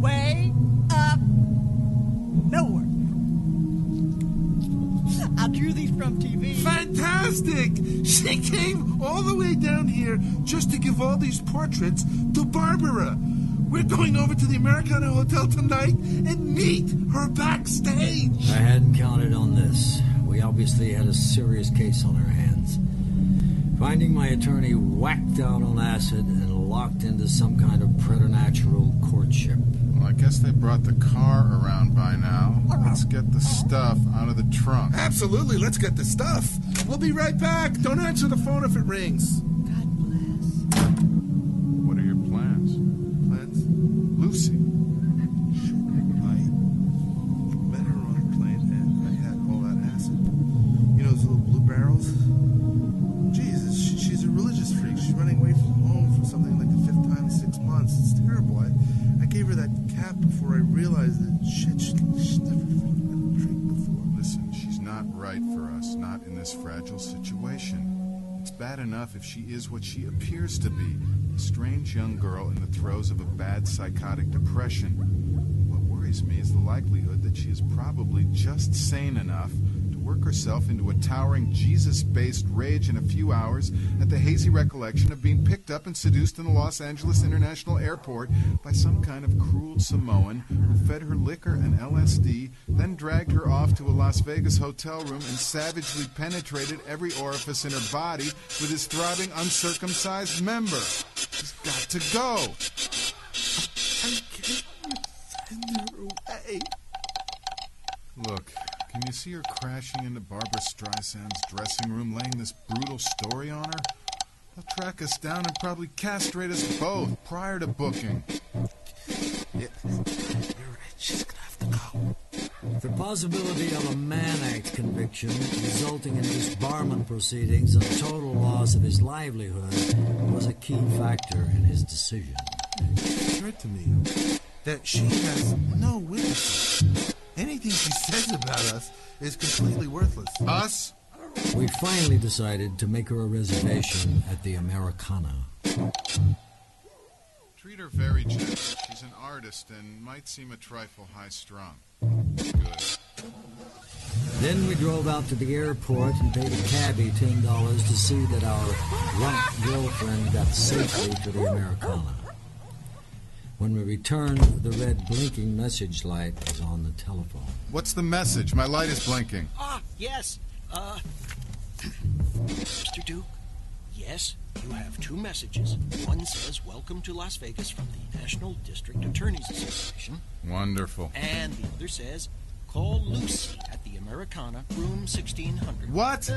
Way up north. I drew these from TV. Fantastic! She came all the way down here just to give all these portraits to Barbara. We're going over to the Americana Hotel tonight and meet her backstage. I hadn't counted on this. We obviously had a serious case on our hands. Finding my attorney whacked out on acid and locked into some kind of preternatural courtship. Well, I guess they brought the car around by now. Let's get the stuff out of the trunk. Absolutely, let's get the stuff. We'll be right back. Don't answer the phone if it rings. What are your plans? Plans? Lucy. I met her on a plane and I had all that acid. You know those little blue barrels? Jesus, she's a religious freak. She's running away from home for something like the 5th time in 6 months. It's terrible. I gave her that cap before I realized that she's never had a drink before. Listen, she's not right for us, not in this fragile situation. It's bad enough if she is what she appears to be, a strange young girl in the throes of a bad psychotic depression. What worries me is the likelihood that she is probably just sane enough to work herself into a towering Jesus-based rage in a few hours at the hazy recollection of being picked up and seduced in the Los Angeles International Airport by some kind of cruel Samoan who fed her liquor and LSD, then dragged her off to a Las Vegas hotel room and savagely penetrated every orifice in her body with his throbbing, uncircumcised member. He's got to go. I can't send her away. Look, can you see her crashing into Barbara Streisand's dressing room, laying this brutal story on her? They'll track us down and probably castrate us both prior to booking. Yeah, you're right. She's gonna have to go. The possibility of a Mann Act conviction resulting in disbarment proceedings and total loss of his livelihood was a key factor in his decision. It occurred to me that she has no witnesses. Anything she says about us is completely worthless. Us? We finally decided to make her a reservation at the Americana. Treat her very gently. She's an artist and might seem a trifle high-strung. Good. Then we drove out to the airport and paid a cabbie $10 to see that our rump girlfriend got safely to the Americana. When we returned, the red blinking message light was on the telephone. What's the message? My light is blinking. Yes. Mr. Duke, yes, you have 2 messages. One says, "Welcome to Las Vegas" from the National District Attorneys Association. Wonderful. And the other says, "Call Lucy at the Americana, room 1600. What?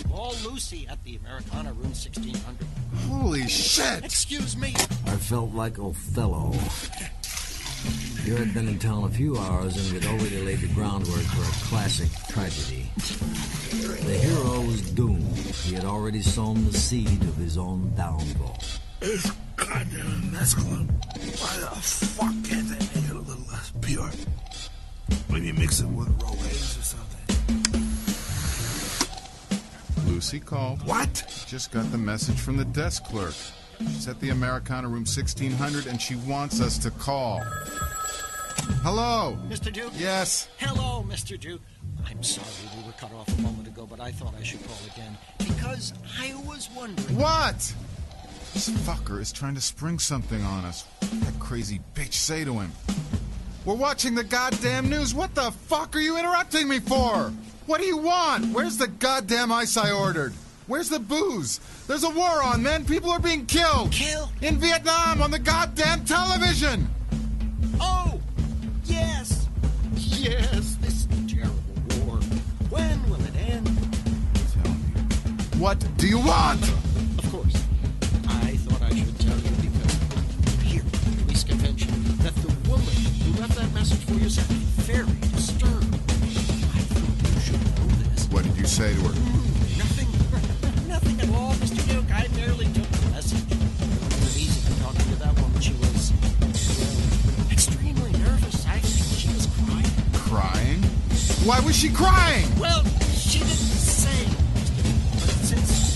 Call Lucy at the Americana, room 1600. Holy shit! Excuse me. I felt like Othello. You had been in town a few hours and we'd already laid the groundwork for a classic tragedy. The hero was doomed. He had already sown the seed of his own downfall. This goddamn mess club. Why the fuck can't they make it a little less pure? Maybe mix it with raw eggs or something. Lucy called. What? Just got the message from the desk clerk. She's at the Americana room 1600 and she wants us to call. Hello? Mr. Duke? Yes? Hello, Mr. Duke. I'm sorry we were cut off a moment ago, but I thought I should call again because I was wondering... What? This fucker is trying to spring something on us. That crazy bitch say to him. We're watching the goddamn news. What the fuck are you interrupting me for? What do you want? Where's the goddamn ice I ordered? Where's the booze? There's a war on, man. People are being killed. Kill? In Vietnam on the goddamn television. Oh, yes. Yes, this terrible war. When will it end? Tell me. What do you want? Of course. I thought I should tell you because here at the police convention that the woman who left that message for you sounded very disturbed. I thought you should know this. What did you say to her? Nothing at all. Why was she crying? Well, she didn't say. But since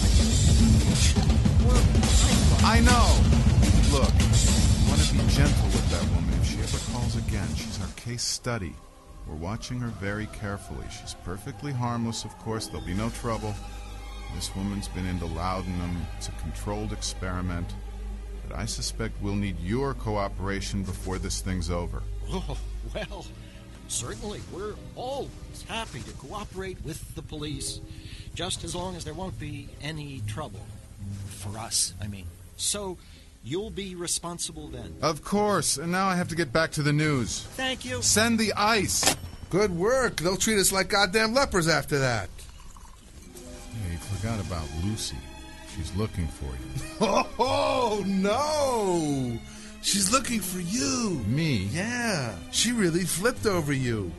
I know. Look, I want to be gentle with that woman if she ever calls again. She's our case study. We're watching her very carefully. She's perfectly harmless, of course. There'll be no trouble. This woman's been into laudanum. It's a controlled experiment. But I suspect we'll need your cooperation before this thing's over. Oh, well, certainly. We're always happy to cooperate with the police, just as long as there won't be any trouble. For us, I mean. So, you'll be responsible then. Of course. And now I have to get back to the news. Thank you. Send the ice. Good work. They'll treat us like goddamn lepers after that. Yeah, you forgot about Lucy. She's looking for you. Oh, no! She's looking for you. Me? Yeah. She really flipped over you.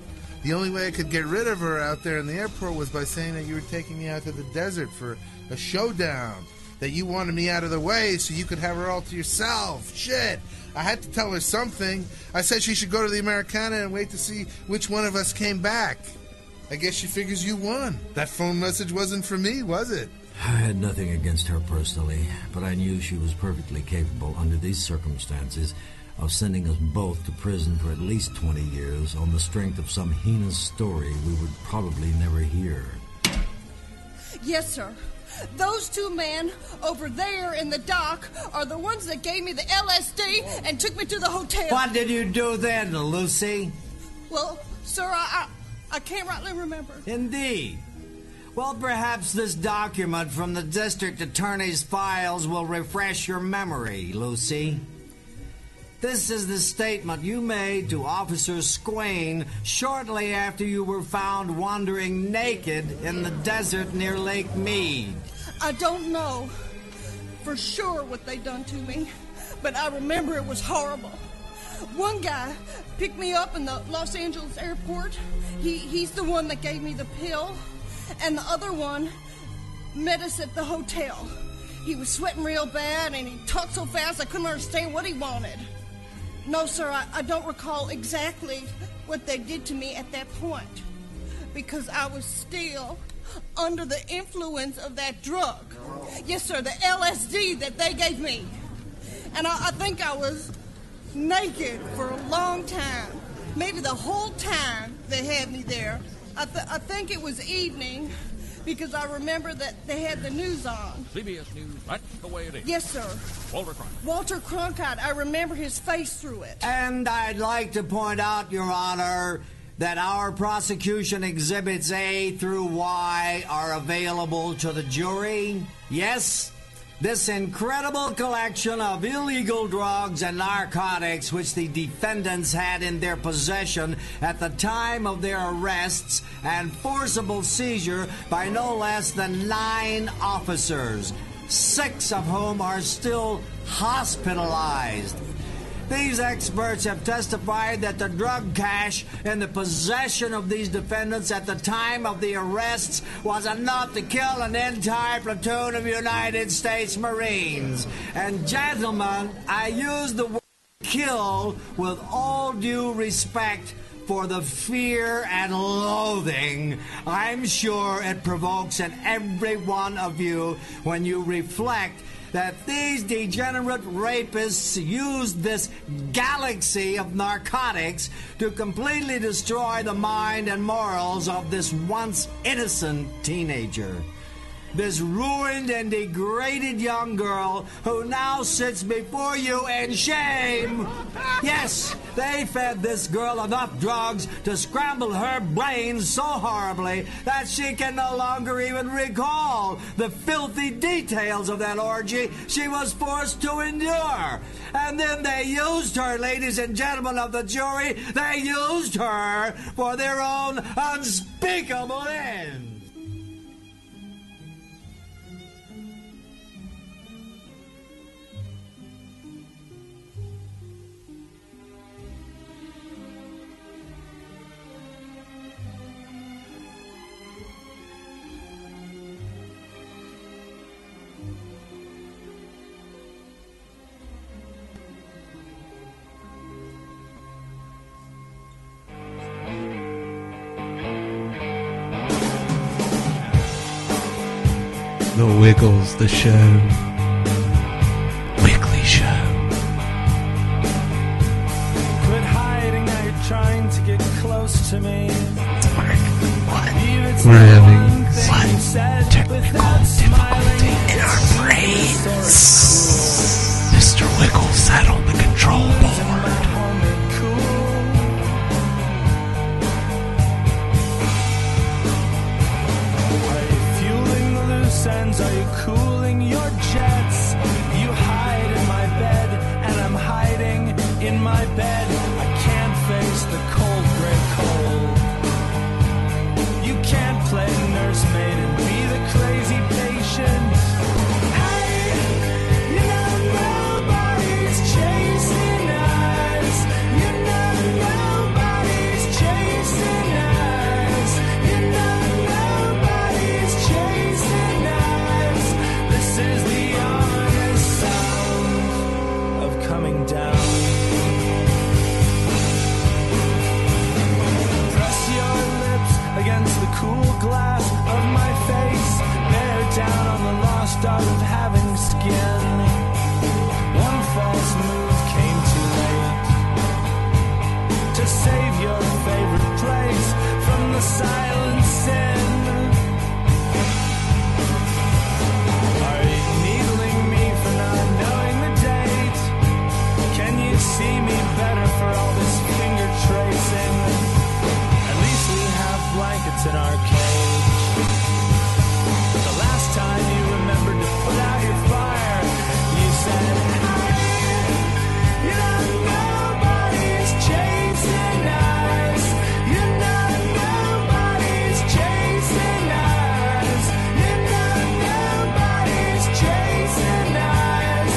The only way I could get rid of her out there in the airport was by saying that you were taking me out to the desert for a showdown. That you wanted me out of the way so you could have her all to yourself. Shit. I had to tell her something. I said she should go to the Americana and wait to see which one of us came back. I guess she figures you won. That phone message wasn't for me, was it? I had nothing against her personally, but I knew she was perfectly capable under these circumstances of sending us both to prison for at least 20 years on the strength of some heinous story we would probably never hear. Yes, sir. Those two men over there in the dock are the ones that gave me the LSD and took me to the hotel. What did you do then, Lucy? Well, sir, I can't rightly remember. Indeed. Well, perhaps this document from the district attorney's files will refresh your memory, Lucy. This is the statement you made to Officer Squain shortly after you were found wandering naked in the desert near Lake Mead. I don't know for sure what they done to me, but I remember it was horrible. One guy picked me up in the Los Angeles airport. He's the one that gave me the pill, and the other one met us at the hotel. He was sweating real bad, and he talked so fast I couldn't understand what he wanted. No, sir, I don't recall exactly what they did to me at that point, because I was still under the influence of that drug. Yes, sir, the LSD that they gave me. And I think I was naked for a long time, maybe the whole time they had me there. I think it was evening, because I remember that they had the news on. CBS News, that's the way it is. Yes, sir. Walter Cronkite. Walter Cronkite. I remember his face through it. And I'd like to point out, Your Honor, that our prosecution exhibits A through Y are available to the jury. Yes, this incredible collection of illegal drugs and narcotics which the defendants had in their possession at the time of their arrests and forcible seizure by no less than 9 officers, 6 of whom are still hospitalized. These experts have testified that the drug cache in the possession of these defendants at the time of the arrests was enough to kill an entire platoon of United States Marines. And gentlemen, I use the word kill with all due respect for the fear and loathing I'm sure it provokes in every one of you when you reflect that these degenerate rapists used this galaxy of narcotics to completely destroy the mind and morals of this once innocent teenager. This ruined and degraded young girl who now sits before you in shame. Yes, they fed this girl enough drugs to scramble her brains so horribly that she can no longer even recall the filthy details of that orgy she was forced to endure. And then they used her, ladies and gentlemen of the jury, they used her for their own unspeakable ends. Wiggles, the show. Weekly show. Quit hiding, now you're trying to get close to me. We're having technical difficulty in our brains. Mr. Wiggles sat on the control board. Are you fueling the loose ends? Are you cooling your jets? You hide in my bed, and I'm hiding in my bed. I can't face the cold gray cold. You can't play nursemaid and be the crazy patient. Hey, you know nobody's chasing us. You know nobody's chasing us. You know nobody's chasing us. This is the honest sound of coming down. Press your lips against the cool glass of my face. Bear down on the lost art of having skin. One false move came too late to save your favorite place from the silent sin. Are you needling me for not knowing the date? Can you see me better for all this finger tracing? At least we have blankets in our cage. The last time you remembered to put out your fire, you said, you know nobody's chasing us. You know nobody's chasing us. You know nobody's chasing us.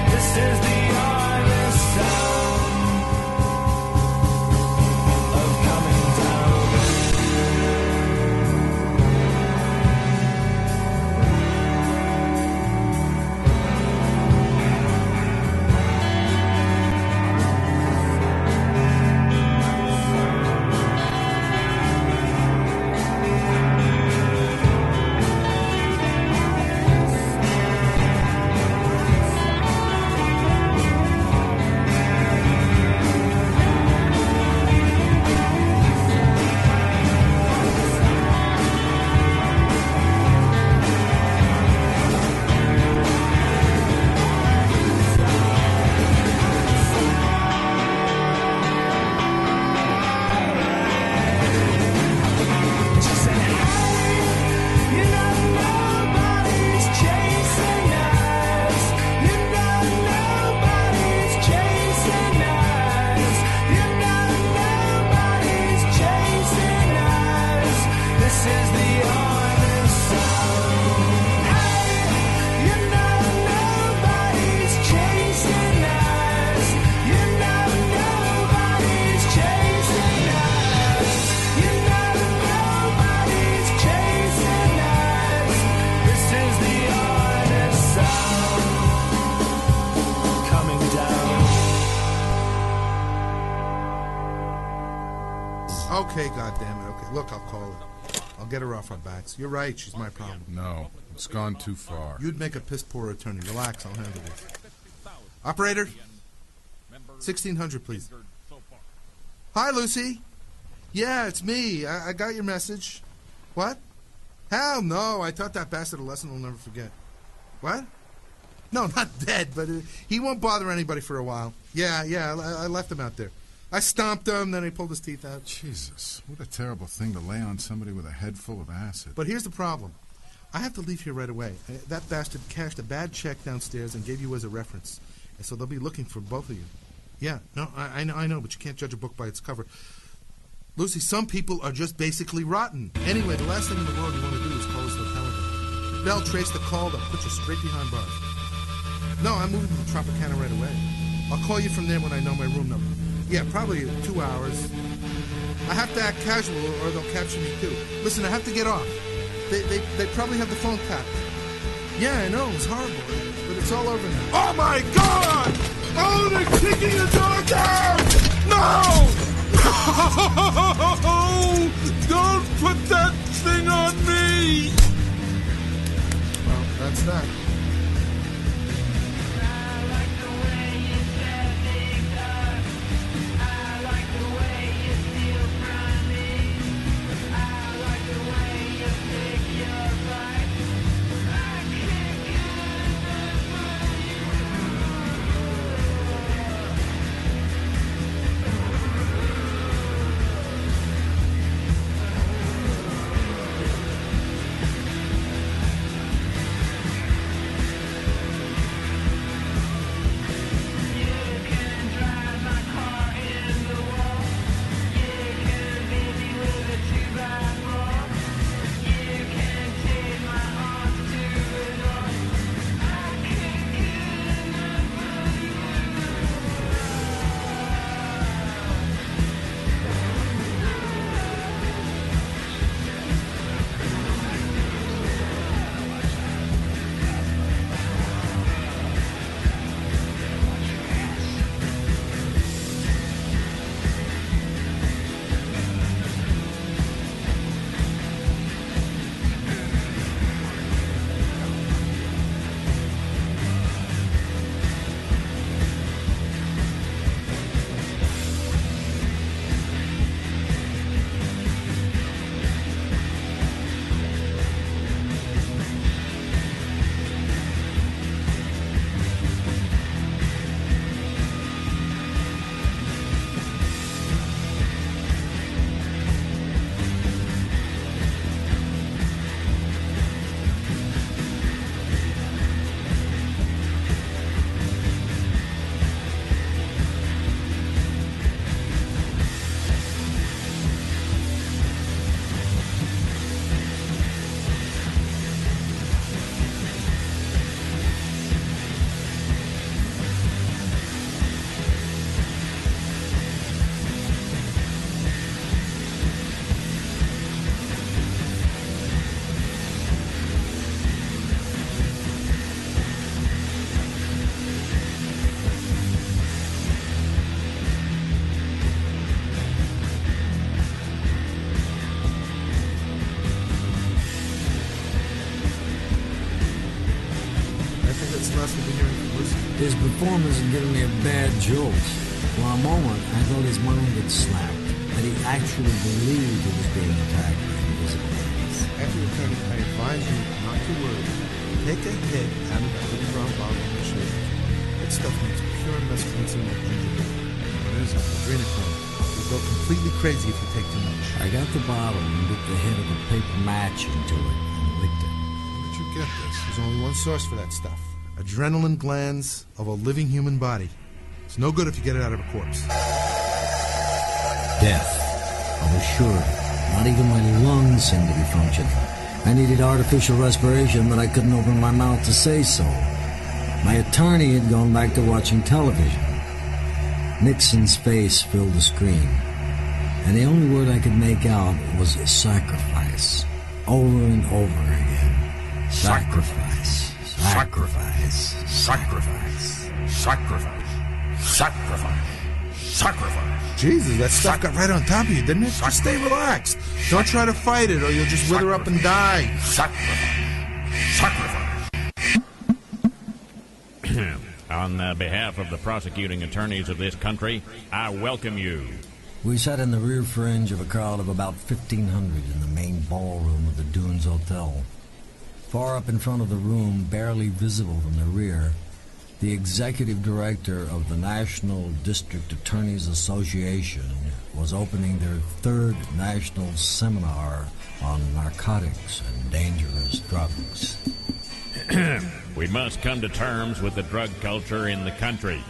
This is the honest sound of coming down. Okay, goddammit. Okay, look, I'll call her. I'll get her off our backs. You're right, she's my problem. No, it's gone too far. You'd make a piss-poor attorney. Relax, I'll handle this. Operator, 1600, please. Hi, Lucy. Yeah, it's me. I got your message. What? Hell no, I taught that bastard a lesson he'll never forget. What? No, not dead, but he won't bother anybody for a while. Yeah, I left him out there. I stomped him, then he pulled his teeth out. Jesus, what a terrible thing to lay on somebody with a head full of acid. But here's the problem. I have to leave here right away. That bastard cashed a bad check downstairs and gave you as a reference. And so they'll be looking for both of you. Yeah, no, I know, but you can't judge a book by its cover. Lucy, some people are just basically rotten. Anyway, the last thing in the world you want to do is call us the telephone. They'll trace the call, they'll put you straight behind bars. No, I'm moving to Tropicana right away. I'll call you from there when I know my room number. Yeah, probably 2 hours. I have to act casual or they'll capture me too. Listen, I have to get off. They probably have the phone tapped. Yeah, I know, it's horrible, but it's all over now. Oh my God! Oh, they're kicking the door down! No! No! Don't put that thing on me! Well, it's not. His performance is giving me a bad jolt. For a moment, I thought his mind had slapped, that he actually believed he was being attacked by invisible enemies. After returning, I advise you not to worry. Take a hit out of that little brown bottle on your shirt. That stuff makes pure mescaline and ginger. What is it? Adrenochrome. You'll go completely crazy if you take too much. I got the bottle and dipped the head of a paper match into it and licked it. Where did you get this? There's only one source for that stuff. Adrenaline glands of a living human body. It's no good if you get it out of a corpse. Death. I was sure. Not even my lungs seemed to be functioning. I needed artificial respiration, but I couldn't open my mouth to say so. My attorney had gone back to watching television. Nixon's face filled the screen, and the only word I could make out was sacrifice. Over and over again. Sacrifice. Sacrifice. Sacrifice. Sacrifice. Sacrifice. Sacrifice. Jesus, that stuff got right on top of you, didn't it? Just stay relaxed. Don't try to fight it, or you'll just wither up and die. Sacrifice. Sacrifice. On behalf of the prosecuting attorneys of this country, I welcome you. We sat in the rear fringe of a crowd of about 1,500 in the main ballroom of the Dunes Hotel. Far up in front of the room, barely visible from the rear, the executive director of the National District Attorneys Association was opening their third national seminar on narcotics and dangerous drugs. We must come to terms with the drug culture in the country.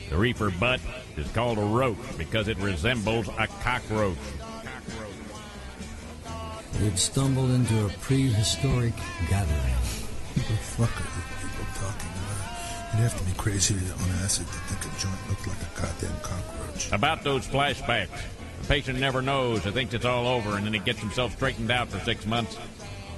The reefer butt is called a roach because it resembles a cockroach. We'd stumbled into a prehistoric gathering. What the fuck are you people talking about? You'd have to be crazy on acid to think a joint looked like a goddamn cockroach. About those flashbacks. The patient never knows. He thinks it's all over, and then he gets himself straightened out for 6 months.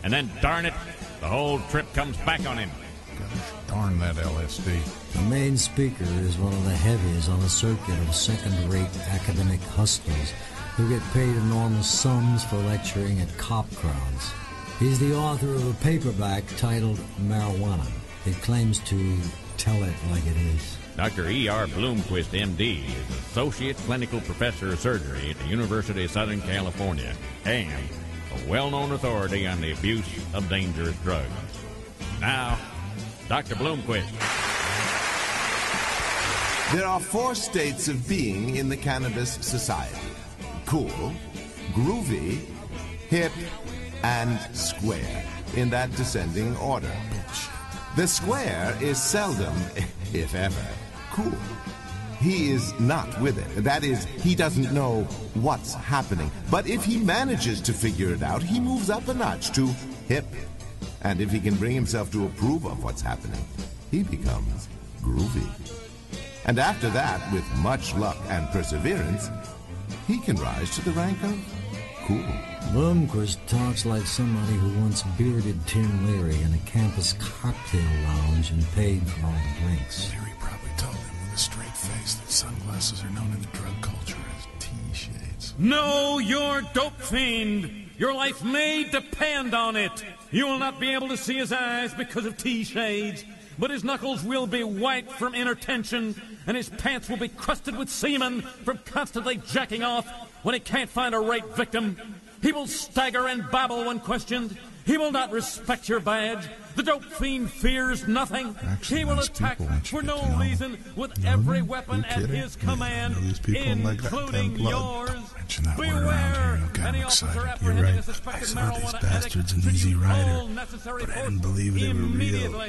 And then, darn it, the whole trip comes back on him. Gosh darn that LSD. The main speaker is one of the heavies on a circuit of second-rate academic hustlers who get paid enormous sums for lecturing at cop crowds. He's the author of a paperback titled Marijuana. He claims to tell it like it is. Dr. E.R. Bloomquist, M.D., is Associate Clinical Professor of Surgery at the University of Southern California and a well-known authority on the abuse of dangerous drugs. Now, Dr. Bloomquist. There are 4 states of being in the cannabis society. Cool, groovy, hip, and square, in that descending order. The square is seldom, if ever, cool. He is not with it. That is, he doesn't know what's happening. But if he manages to figure it out, he moves up a notch to hip. And if he can bring himself to approve of what's happening, he becomes groovy. And after that, with much luck and perseverance, he can rise to the rank of cool. Bloomquist talks like somebody who once bearded Tim Leary in a campus cocktail lounge and paid for all the drinks. Leary probably told him with a straight face that sunglasses are known in the drug culture as T-shades. No, you're dope fiend. Your life may depend on it. You will not be able to see his eyes because of T-shades, but his knuckles will be white from inattention, and his pants will be crusted with semen from constantly jacking off when he can't find a right victim. He will stagger and babble when questioned. He will not respect your badge. The dope fiend fears nothing. Actually, he will nice attack people once you for get no to know reason them. with You know every them? weapon You at kidding? his command, I know these people like that including damn blood. yours. Don't mention that word around here. You'll get him excited. You're right. I saw these bastards in Easy Rider, but I didn't believe they were real.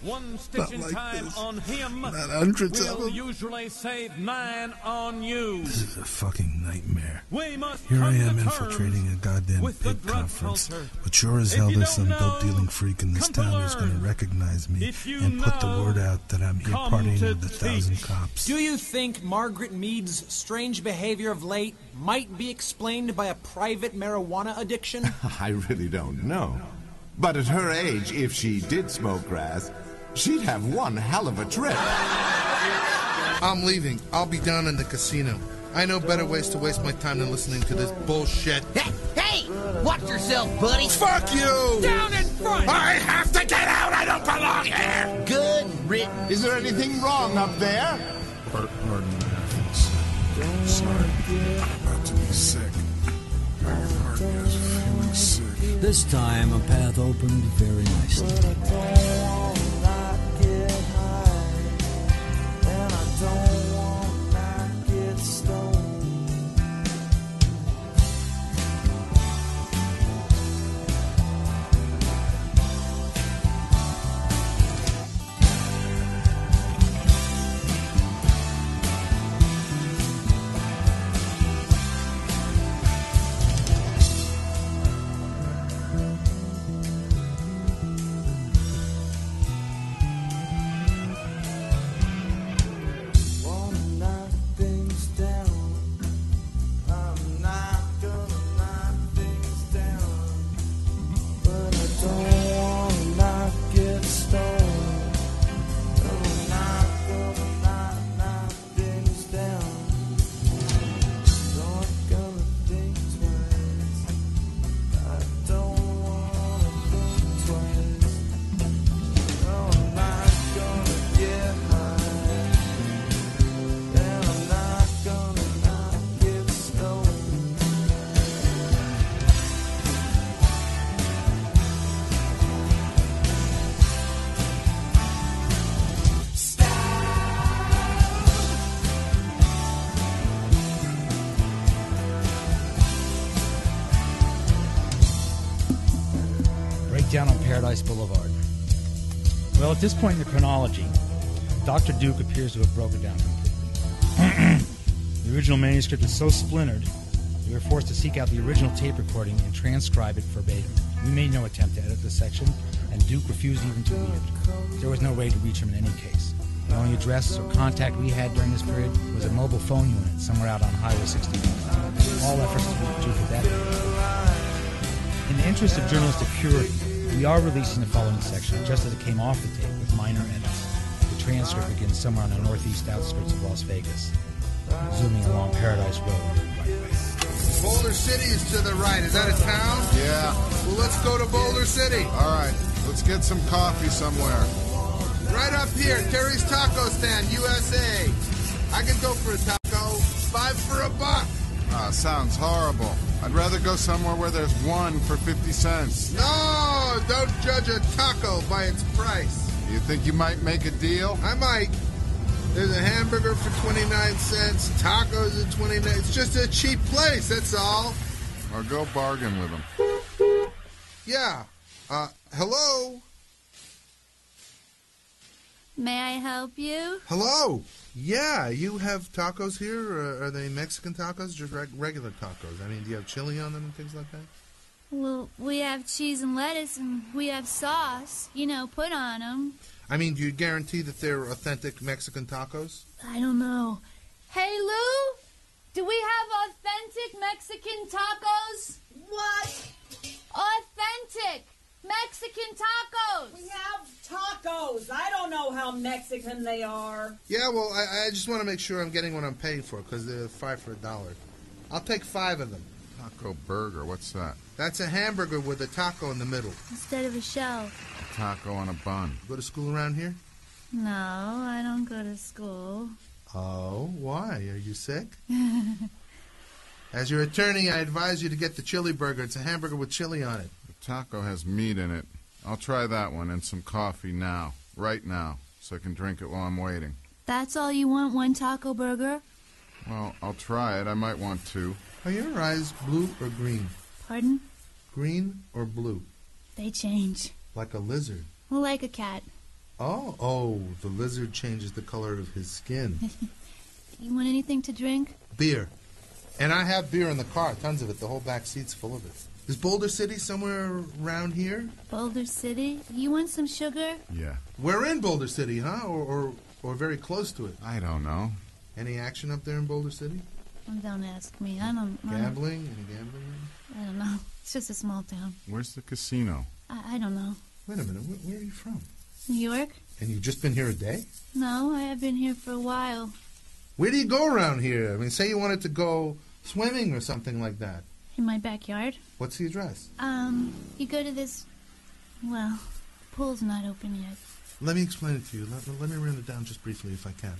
One stitch in time on him Not hundreds of will them. usually save 9 on you. This is a fucking nightmare. We must Here I come am to infiltrating a terms goddamn with the pig drug conference. culture. But sure as If hell you there's some don't know, dope-dealing freak in this come to town who's going to learn. recognize me If you and put the know, word out that I'm here come partying to with 1,000 cops. Do you think Margaret Mead's strange behavior of late might be explained by a private marijuana addiction? I really don't know. But at her age, if she did smoke grass, she'd have one hell of a trip. I'm leaving. I'll be down in the casino. I know better ways to waste my time than listening to this bullshit. Hey! Watch yourself, buddy! Fuck you! Down in front! I have to get out! I don't belong here! Good written. Is there anything wrong up there? Pardon me, I feel sick. Sorry. I'm about to be sick. Pardon me, I was feeling sick. This time, a path opened very nicely. Down on Paradise Boulevard. Well, at this point in the chronology, Dr. Duke appears to have broken down completely. The original manuscript is so splintered, we were forced to seek out the original tape recording and transcribe it verbatim. We made no attempt to edit this section, and Duke refused even to read it. There was no way to reach him in any case. The only address or contact we had during this period was a mobile phone unit somewhere out on Highway 61. All efforts to reach Duke at that point. In the interest of journalistic purity, we are releasing the following section just as it came off the tape with minor edits. The transcript begins somewhere on the northeast outskirts of Las Vegas, zooming along Paradise Road right way. Boulder City is to the right. Is that a town? Yeah. Well, let's go to Boulder City. All right, let's get some coffee somewhere. Right up here, Terry's Taco Stand, USA. I can go for a taco. $5 for a buck. Ah, sounds horrible. I'd rather go somewhere where there's one for 50 cents. No, don't judge a taco by its price. You think you might make a deal? I might. There's a hamburger for 29 cents, tacos at 29. It's just a cheap place, that's all. Or go bargain with them. Yeah. Hello? May I help you? Hello. Yeah, you have tacos here? Or are they Mexican tacos? Just regular tacos? I mean, do you have chili on them and things like that? Well, we have cheese and lettuce, and we have sauce, put on them. I mean, do you guarantee that they're authentic Mexican tacos? I don't know. Hey, Lou? Do we have authentic Mexican tacos? What? Authentic Mexican tacos! We have tacos. I don't know how Mexican they are. Yeah, well, I just want to make sure I'm getting what I'm paying for, because they're $5 for $1. I'll take 5 of them. Taco burger, what's that? That's a hamburger with a taco in the middle. Instead of a shell. A taco on a bun. Go to school around here? No, I don't go to school. Oh, why? Are you sick? As your attorney, I advise you to get the chili burger. It's a hamburger with chili on it. The taco has meat in it. I'll try that one and some coffee now. Right now. So I can drink it while I'm waiting. That's all you want, one taco burger? Well, I'll try it. I might want 2. Are your eyes blue or green? Pardon? Green or blue? They change. Like a lizard? Well, like a cat. Oh, the lizard changes the color of his skin. You want anything to drink? Beer. And I have beer in the car, tons of it. The whole back seat's full of it. Is Boulder City somewhere around here? Boulder City? You want some sugar? Yeah. We're in Boulder City, huh? Or very close to it? I don't know. Any action up there in Boulder City? Don't ask me. I don't... Gambling? Any gambling? I don't know. It's just a small town. Where's the casino? I don't know. Wait a minute. Where are you from? New York? And you've just been here a day? No, I have been here for a while. Where do you go around here? I mean, say you wanted to go swimming or something like that. In my backyard. What's the address? You go to this... Well, the pool's not open yet. Let me explain it to you. Let me run it down just briefly if I can.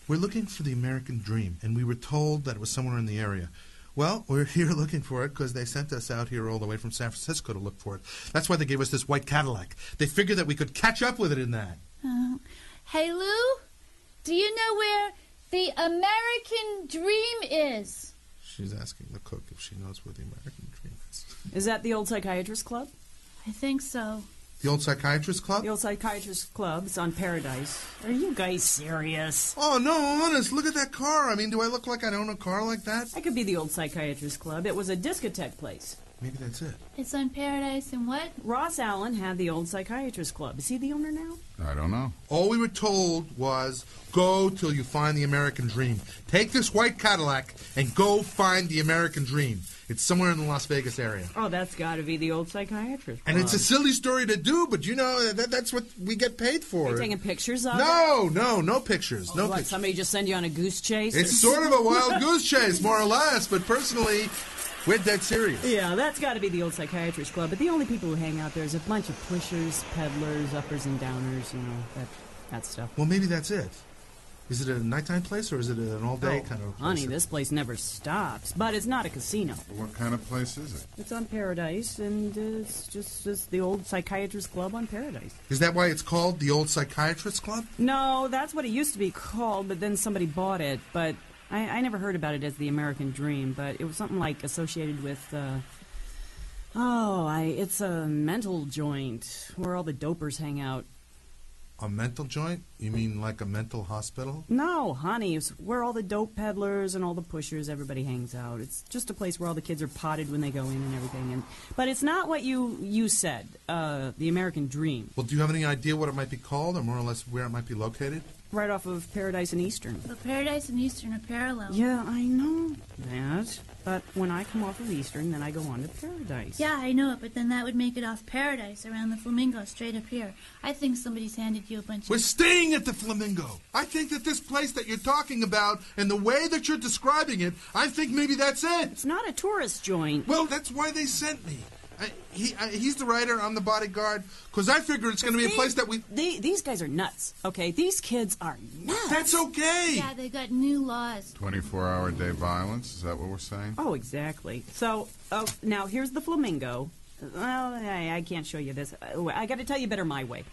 We're looking for the American Dream, and we were told that it was somewhere in the area. Well, we're here looking for it because they sent us out here all the way from San Francisco to look for it. That's why they gave us this white Cadillac. They figured that we could catch up with it in that. Hey, Lou? Do you know where the American Dream is? She's asking the cook if she knows where the American Dream is. Is that the old psychiatrist club? I think so. The old psychiatrist club? The old psychiatrist club is on Paradise. Are you guys serious? Oh, no, honest. Look at that car. I mean, do I look like I own a car like that? That could be the old psychiatrist club. It was a discotheque place. Maybe that's it. It's on Paradise and what? Ross Allen had the old psychiatrist club. Is he the owner now? I don't know. All we were told was, go till you find the American Dream. Take this white Cadillac and go find the American Dream. It's somewhere in the Las Vegas area. Oh, that's got to be the old psychiatrist club. And it's a silly story to do, but you know, that's what we get paid for. Are you taking pictures of No, it? no pictures. Oh, no what, pictures. somebody just send you on a goose chase? It's sort of a wild goose chase, more or less, but personally, we're dead serious. Yeah, that's got to be the old psychiatrist club. But the only people who hang out there is a bunch of pushers, peddlers, uppers and downers, you know, that stuff. Well, maybe that's it. Is it a nighttime place or is it an all-day kind of place? Honey, this place never stops. But it's not a casino. What kind of place is it? It's on Paradise, and it's the old psychiatrist club on Paradise. Is that why it's called the Old Psychiatrist Club? No, that's what it used to be called, but then somebody bought it. But I never heard about it as the American Dream, but it was something like associated with, it's a mental joint where all the dopers hang out. A mental joint? You mean like a mental hospital? No, honey, it's where all the dope peddlers and all the pushers, everybody hangs out. It's just a place where all the kids are potted when they go in and everything. But it's not what you said, the American Dream. Well, do you have any idea what it might be called or more or less where it might be located? Right off of Paradise and Eastern. The Paradise and Eastern are parallel. Yeah, I know that. But when I come off of Eastern, then I go on to Paradise. Yeah, I know it, but then that would make it off Paradise around the Flamingo straight up here. I think somebody's handed like you a bunch We're of... staying at the Flamingo. I think that this place that you're talking about and the way that you're describing it, I think maybe that's it. It's not a tourist joint. Well, that's why they sent me. He's the writer, I'm the bodyguard, because I figure it's going to be a place that we... These guys are nuts, okay? These kids are nuts. That's okay. Yeah, they got new laws. 24-hour-a-day violence, is that what we're saying? Oh, exactly. So, now here's the Flamingo. Well, I can't show you this. I got to tell you better my way.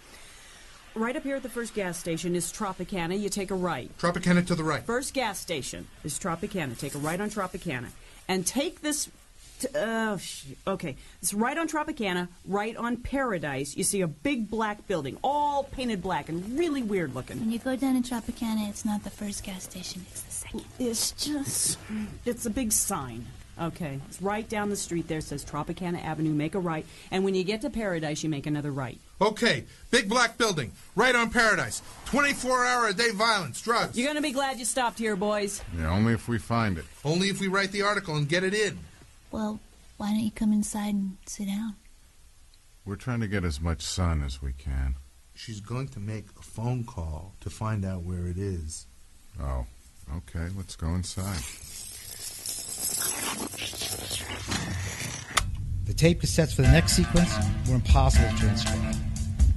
Right up here at the first gas station is Tropicana. You take a right. Tropicana to the right. First gas station is Tropicana. Take a right on Tropicana. And take this... okay. It's right on Tropicana, right on Paradise. You see a big black building, all painted black and really weird looking. When you go down to Tropicana, it's not the first gas station, it's the second. It's a big sign. Okay. It's right down the street there. It says Tropicana Avenue, make a right. And when you get to Paradise, you make another right. Okay. Big black building, right on Paradise. 24-hour-a-day violence, drugs. You're going to be glad you stopped here, boys. Yeah, only if we find it. Only if we write the article and get it in. Well, why don't you come inside and sit down? We're trying to get as much sun as we can. She's going to make a phone call to find out where it is. Oh, okay. Let's go inside. The tape cassettes for the next sequence were impossible to transcribe.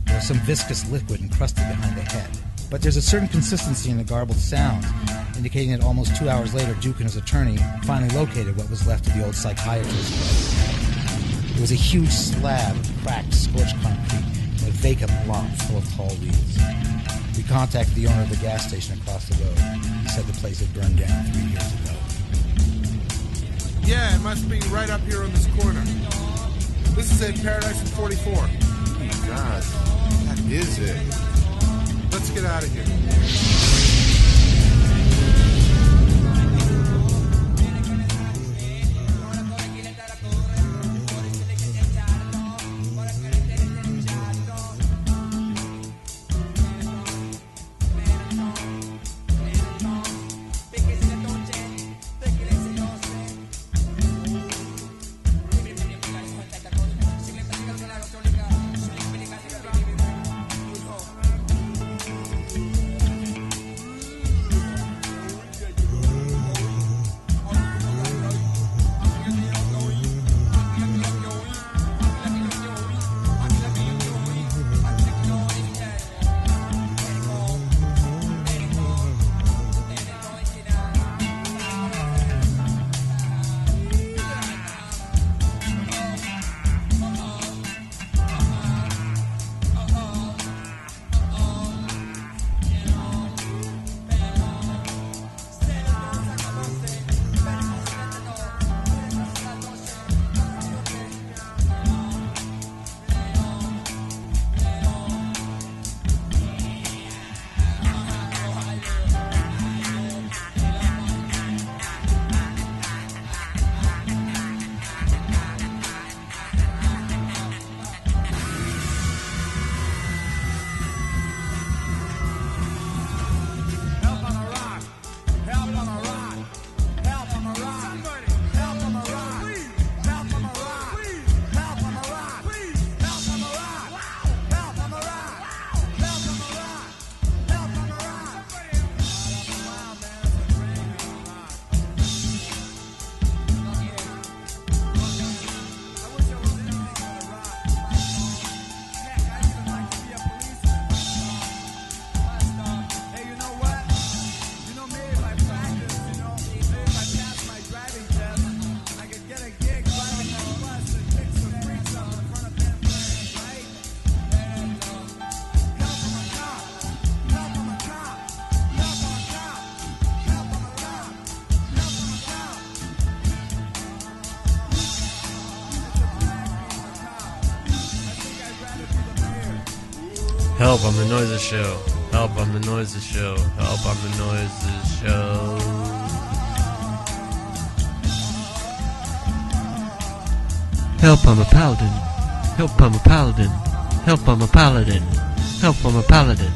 There was some viscous liquid encrusted behind the head. But there's a certain consistency in the garbled sounds, indicating that almost 2 hours later, Duke and his attorney finally located what was left of the old psychiatrist. It was a huge slab of cracked, scorched concrete in a vacant lot full of tall weeds. We contacted the owner of the gas station across the road. He said the place had burned down 3 years ago. Yeah, it must be right up here on this corner. This is it, Paradise and 44. Oh, God. That is it. Let's get out of here. Help, I'm the Noises Show. Help, I'm the Noises Show. Help, I'm the Noises Show. Help, I'm a paladin. Help, I'm a paladin. Help, I'm a paladin. Help, I'm a paladin.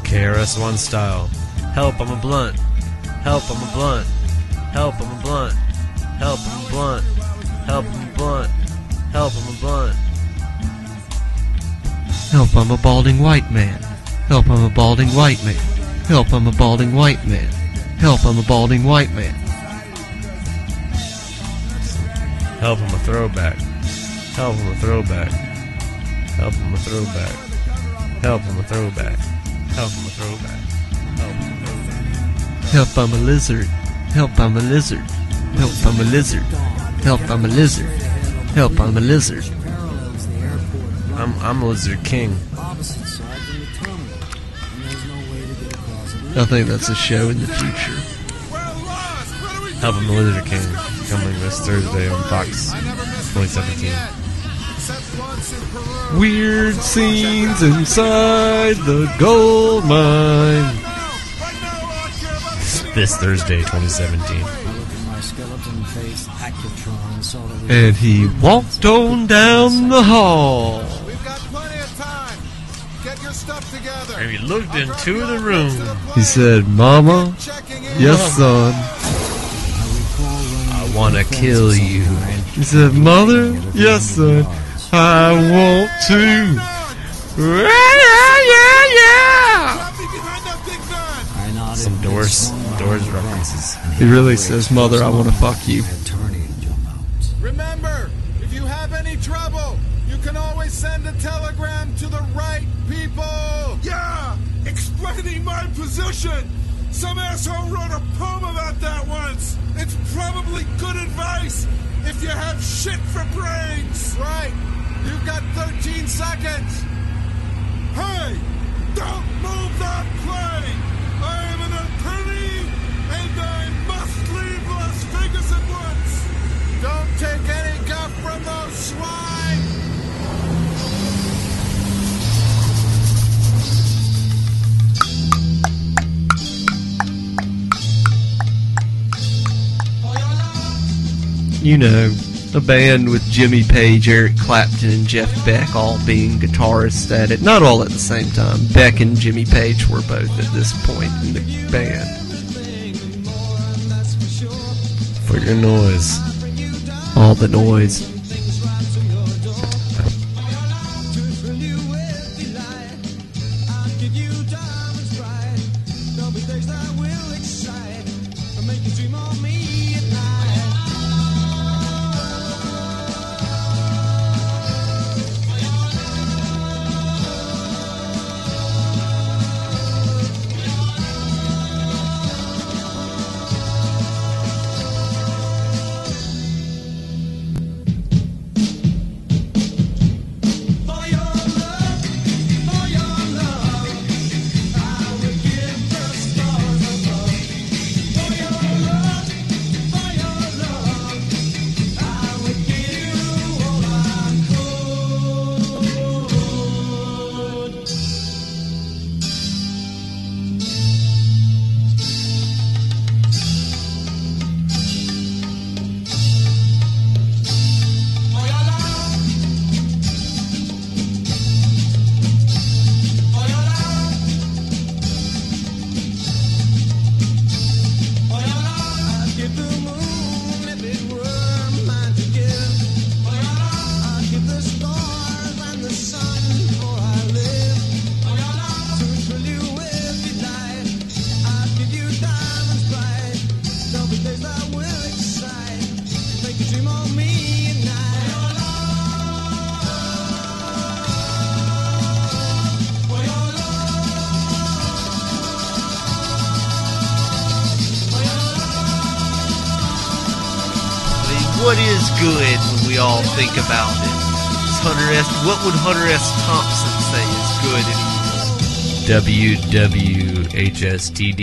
KRS-One style. Help, I'm a blunt. Help, I'm a blunt. Help, I'm a blunt. Help, I'm a blunt. Help, I'm a blunt. Help, I'm a blunt. Help, I'm a balding white man. Help, I'm a balding white man. Help, I'm a balding white man. Help, I'm a balding white man. Help, I'm a throwback. Help, I'm a throwback. Help, I'm a throwback. Help, I'm a throwback. Help, I'm a throwback. Help, I'm a throwback. Help, I'm a lizard. Help, I'm a lizard. Help, I'm a lizard. Help, I'm a lizard. Help, I'm a lizard. I'm a lizard king. I think that's a show in the future. Help, I'm a lizard king. Coming this Thursday on Fox 2017. Weird scenes inside the gold mine. This Thursday, 2017. And he walked on down the hall. And he looked into the room. He said, Mama, yes, son. I want to kill you. He said, Mother, yes, son. I want to. Yeah. Some Doors references. He really says, Mother, I want to fuck you. Remember, if you have any trouble, you can always send a telegram to the right people. Yeah, explaining my position. Some asshole wrote a poem about that once. It's probably good advice if you have shit for brains. Right. You've got 13 seconds. Hey, don't move that plane. I am an attorney, and I must leave Las Vegas at once. Don't take any guff from those swine. You know, a band with Jimmy Page, Eric Clapton, and Jeff Beck all being guitarists at it. Not all at the same time. Beck and Jimmy Page were both at this point in the band. For your noise. All the noise. What is good when we all think about it? What would Hunter S. Thompson say is good anymore? WWHSTD.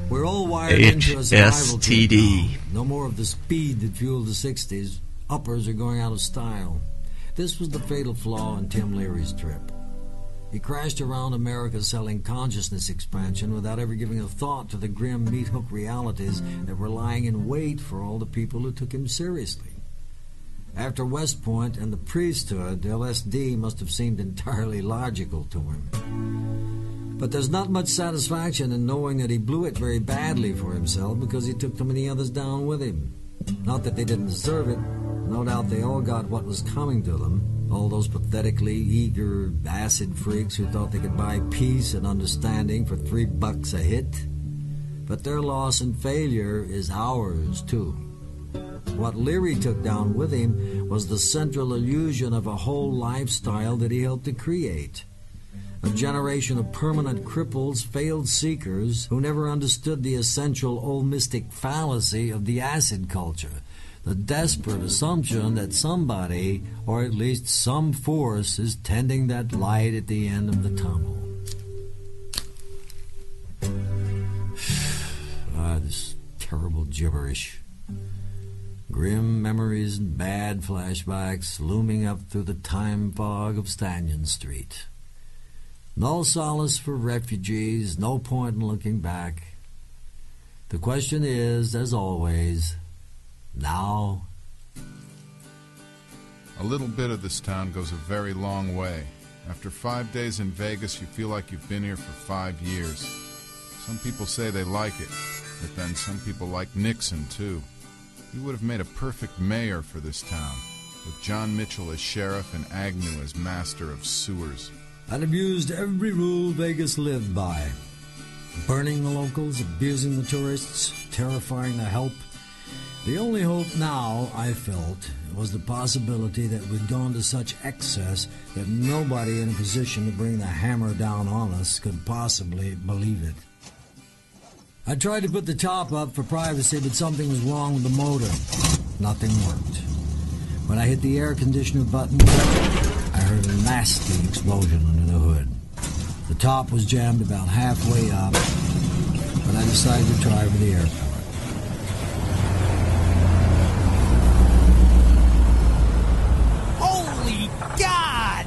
We're all wired into a survival trip HSTD. now. No more of the speed that fueled the 60s. Uppers are going out of style. This was the fatal flaw in Tim Leary's trip. He crashed around America selling consciousness expansion without ever giving a thought to the grim meat-hook realities that were lying in wait for all the people who took him seriously. After West Point and the priesthood, LSD must have seemed entirely logical to him. But there's not much satisfaction in knowing that he blew it very badly for himself because he took too many others down with him. Not that they didn't deserve it. No doubt they all got what was coming to them. All those pathetically eager acid freaks who thought they could buy peace and understanding for $3 a hit. But their loss and failure is ours, too. What Leary took down with him was the central illusion of a whole lifestyle that he helped to create. A generation of permanent cripples, failed seekers, who never understood the essential old mystic fallacy of the acid culture. The desperate assumption that somebody, or at least some force, is tending that light at the end of the tunnel. This terrible gibberish. Grim memories and bad flashbacks looming up through the time fog of Stanyan Street. No solace for refugees, no point in looking back. The question is, as always, now? A little bit of this town goes a very long way. After 5 days in Vegas, you feel like you've been here for 5 years. Some people say they like it, but then some people like Nixon, too. He would have made a perfect mayor for this town, with John Mitchell as sheriff and Agnew as master of sewers. I'd abused every rule Vegas lived by. Burning the locals, abusing the tourists, terrifying the help. The only hope now, I felt, was the possibility that we'd gone to such excess that nobody in a position to bring the hammer down on us could possibly believe it. I tried to put the top up for privacy, but something was wrong with the motor. Nothing worked. When I hit the air conditioner button, I heard a nasty explosion under the hood. The top was jammed about halfway up, but I decided to try for the airport. Holy God!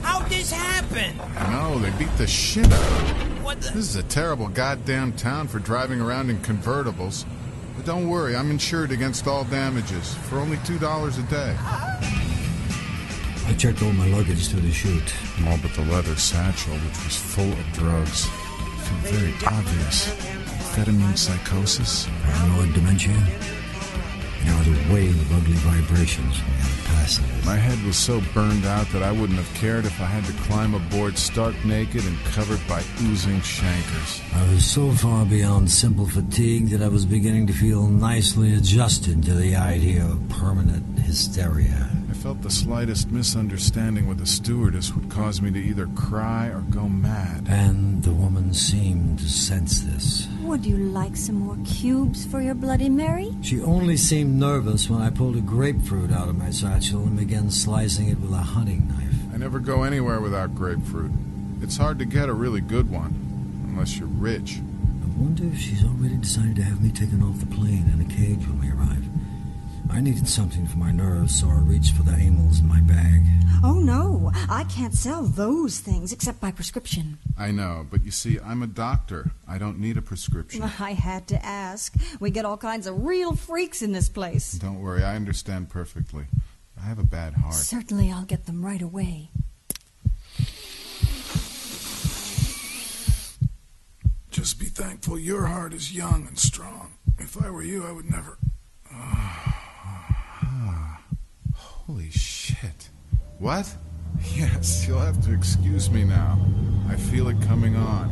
How'd this happen? I know, they beat the shit out of him. What the? This is a terrible goddamn town for driving around in convertibles. But don't worry, I'm insured against all damages for only $2 a day. I checked all my luggage through the chute. All but the leather satchel, which was full of drugs. I feel very obvious. Amphetamine psychosis. Paranoid dementia. There was a wave of ugly vibrations and passing. My head was so burned out that I wouldn't have cared if I had to climb aboard stark naked and covered by oozing chancres. I was so far beyond simple fatigue that I was beginning to feel nicely adjusted to the idea of permanent hysteria. I felt the slightest misunderstanding with the stewardess would cause me to either cry or go mad. And the woman seemed to sense this. Would you like some more cubes for your Bloody Mary? She only seemed nervous when I pulled a grapefruit out of my satchel and began slicing it with a hunting knife. I never go anywhere without grapefruit. It's hard to get a really good one, unless you're rich. I wonder if she's already decided to have me taken off the plane in a cage when we arrive. I needed something for my nerves, so I reached for the amyls in my bag. Oh, no. I can't sell those things except by prescription. I know, but you see, I'm a doctor. I don't need a prescription. I had to ask. We get all kinds of real freaks in this place. Don't worry, I understand perfectly. I have a bad heart. Certainly I'll get them right away. Just be thankful your heart is young and strong. If I were you, I would never... Holy shit. What? Yes, you'll have to excuse me now. I feel it coming on.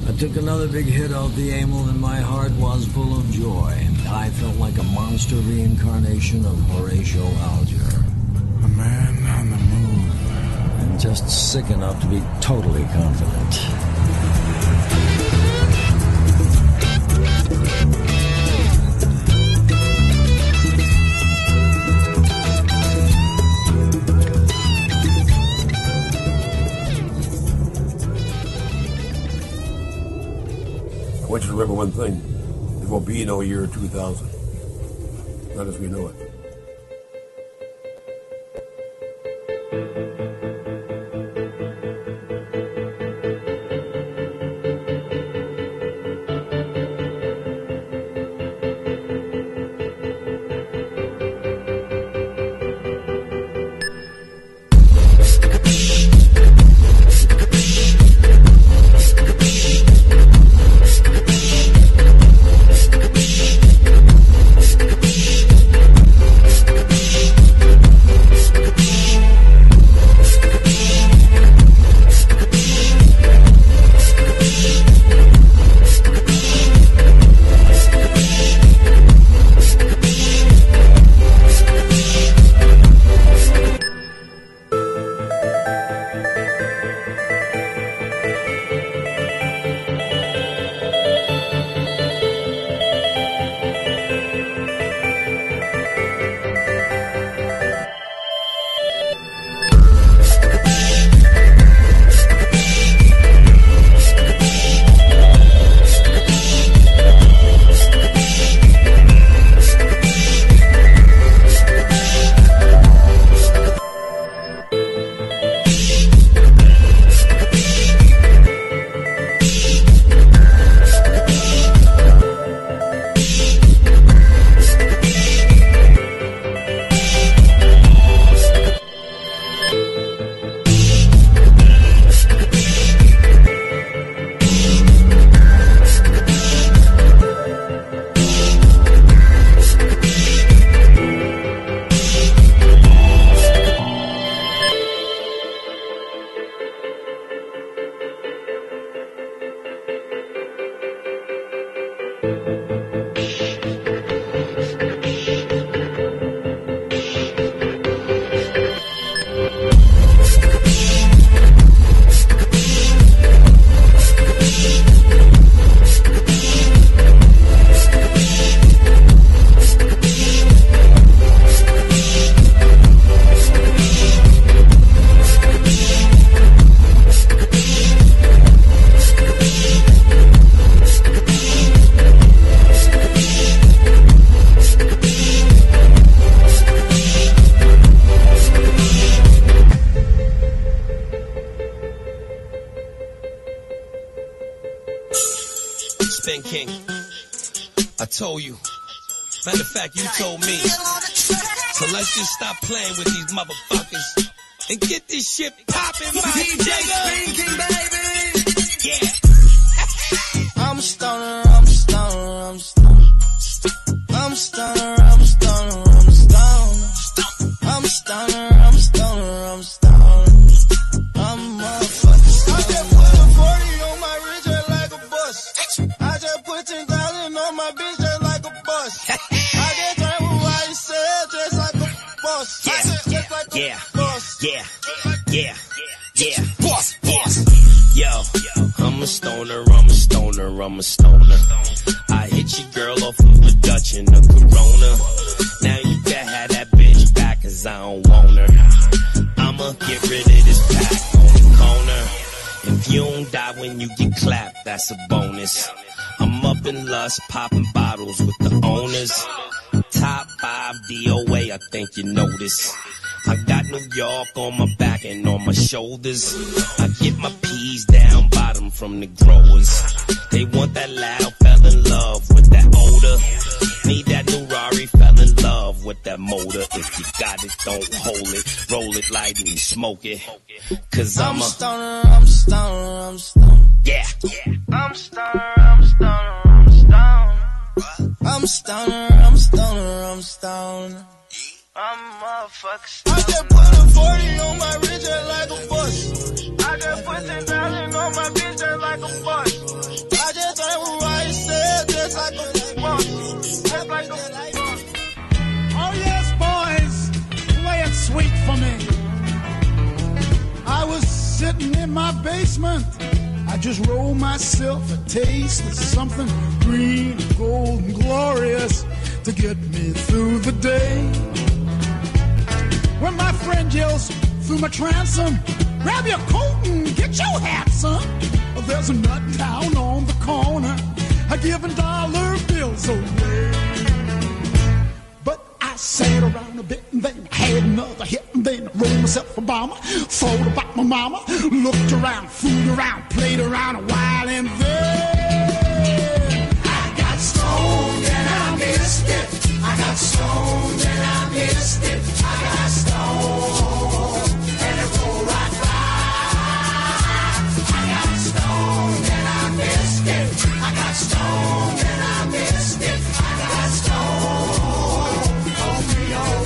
I took another big hit out the amyl and my heart was full of joy. I felt like a monster reincarnation of Horatio Alger. A man on the move. And just sick enough to be totally confident. I want you to remember one thing. There won't be no year 2000. Not as we know it. Spin King, I told you. Matter of fact, you told me. So let's just stop playing with these motherfuckers and get this shit poppin', my DJ Spin King, baby. Yeah. I'm a stoner, I'm a stoner, I'm a stoner. I'm a stoner, I'm a stoner, I'm a stoner. I'm a stoner, I'm a stoner, I'm a stoner. I'm a motherfucker. I just put a 40 on my wrist just like a bus. I just put 10,000 on my bitch just like a bus. I just turned with what he said just like a boss. Just like a boss. Yeah. Boss. Yo, I'm a stoner, I'm a stoner, I'm a stoner. I hit your girl off of a Dutch and a Corona. Now you can have that bitch back cause I don't want her. I'ma get rid of this pack on the corner. If you don't die when you get clapped, that's a bonus. I'm up in lust, popping bottles with the owners. Top 5 DOA, I think you notice. I got New York on my back and on my shoulders. I get my peas down bottom from the growers. They want that loud, fell in love with that odor. Need that new Rari, fell in love with that motor. If you got it, don't hold it. Roll it, light it, and smoke it. Cause I'm a stoner, I'm a stoner, I'm a stoner. Yeah. I'm a stoner, I'm a stoner, I'm a stoner. I'm a stoner, I'm a stoner, I'm a stoner. I'm a motherfucker. I just put a 40 on my wrist just like a bus. I just put 10,000 on my bitch just like a bus. I just turned with what he said just like a boss. Just like a boss. Oh yes, boys, play it sweet for me. I was sitting in my basement. I just rolled myself a taste of something green, gold, and glorious to get me through the day. When my friend yells through my transom, grab your coat and get your hat, son. There's a nut down on the corner, giving dollar bills away. But I sat around a bit and then I had another hit and then I rolled myself a bomber, thought about my mama, looked around, fooled around, played around a while, and then I got stoned and I missed it. I got stoned and I missed it. I got stoned and it rolled right by. I got stoned and I missed it. I got stoned and I missed it. I got stoned on me all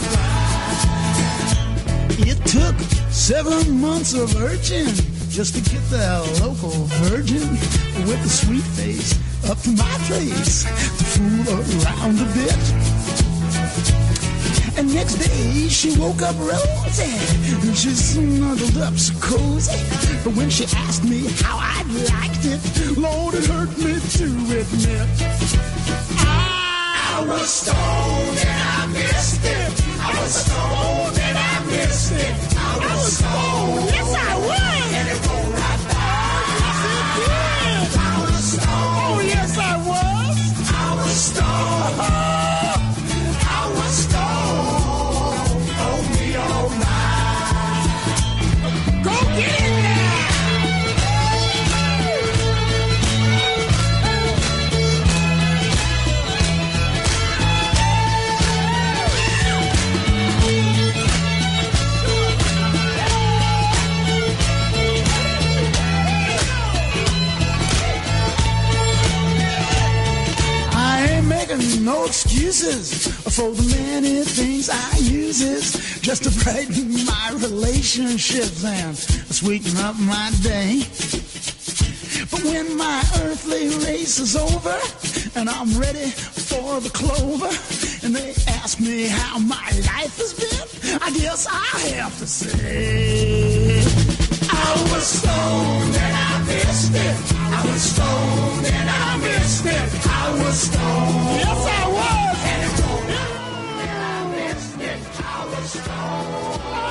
right. It took 7 months of urging just to get that local virgin with a sweet face up to my place to fool around a bit. And next day she woke up rosy and she snuggled up so cozy. But when she asked me how I'd liked it, Lord, it hurt me to admit I was stoned and I missed it. I was stoned and I missed it. I was stoned. Yes, I was. And it rolled right by. Yes, it did. I was stoned. Oh, yes, I was. I was stoned. I was stoned. Oh, me all night. Go get it now. No excuses for the many things I uses just to brighten my relationships and sweeten up my day. But when my earthly race is over and I'm ready for the clover. And they ask me how my life has been. I guess I have to say, I was stoned and I missed it. I was stoned and I missed it. I was stoned. Yes, I was. And I missed it. I was stoned.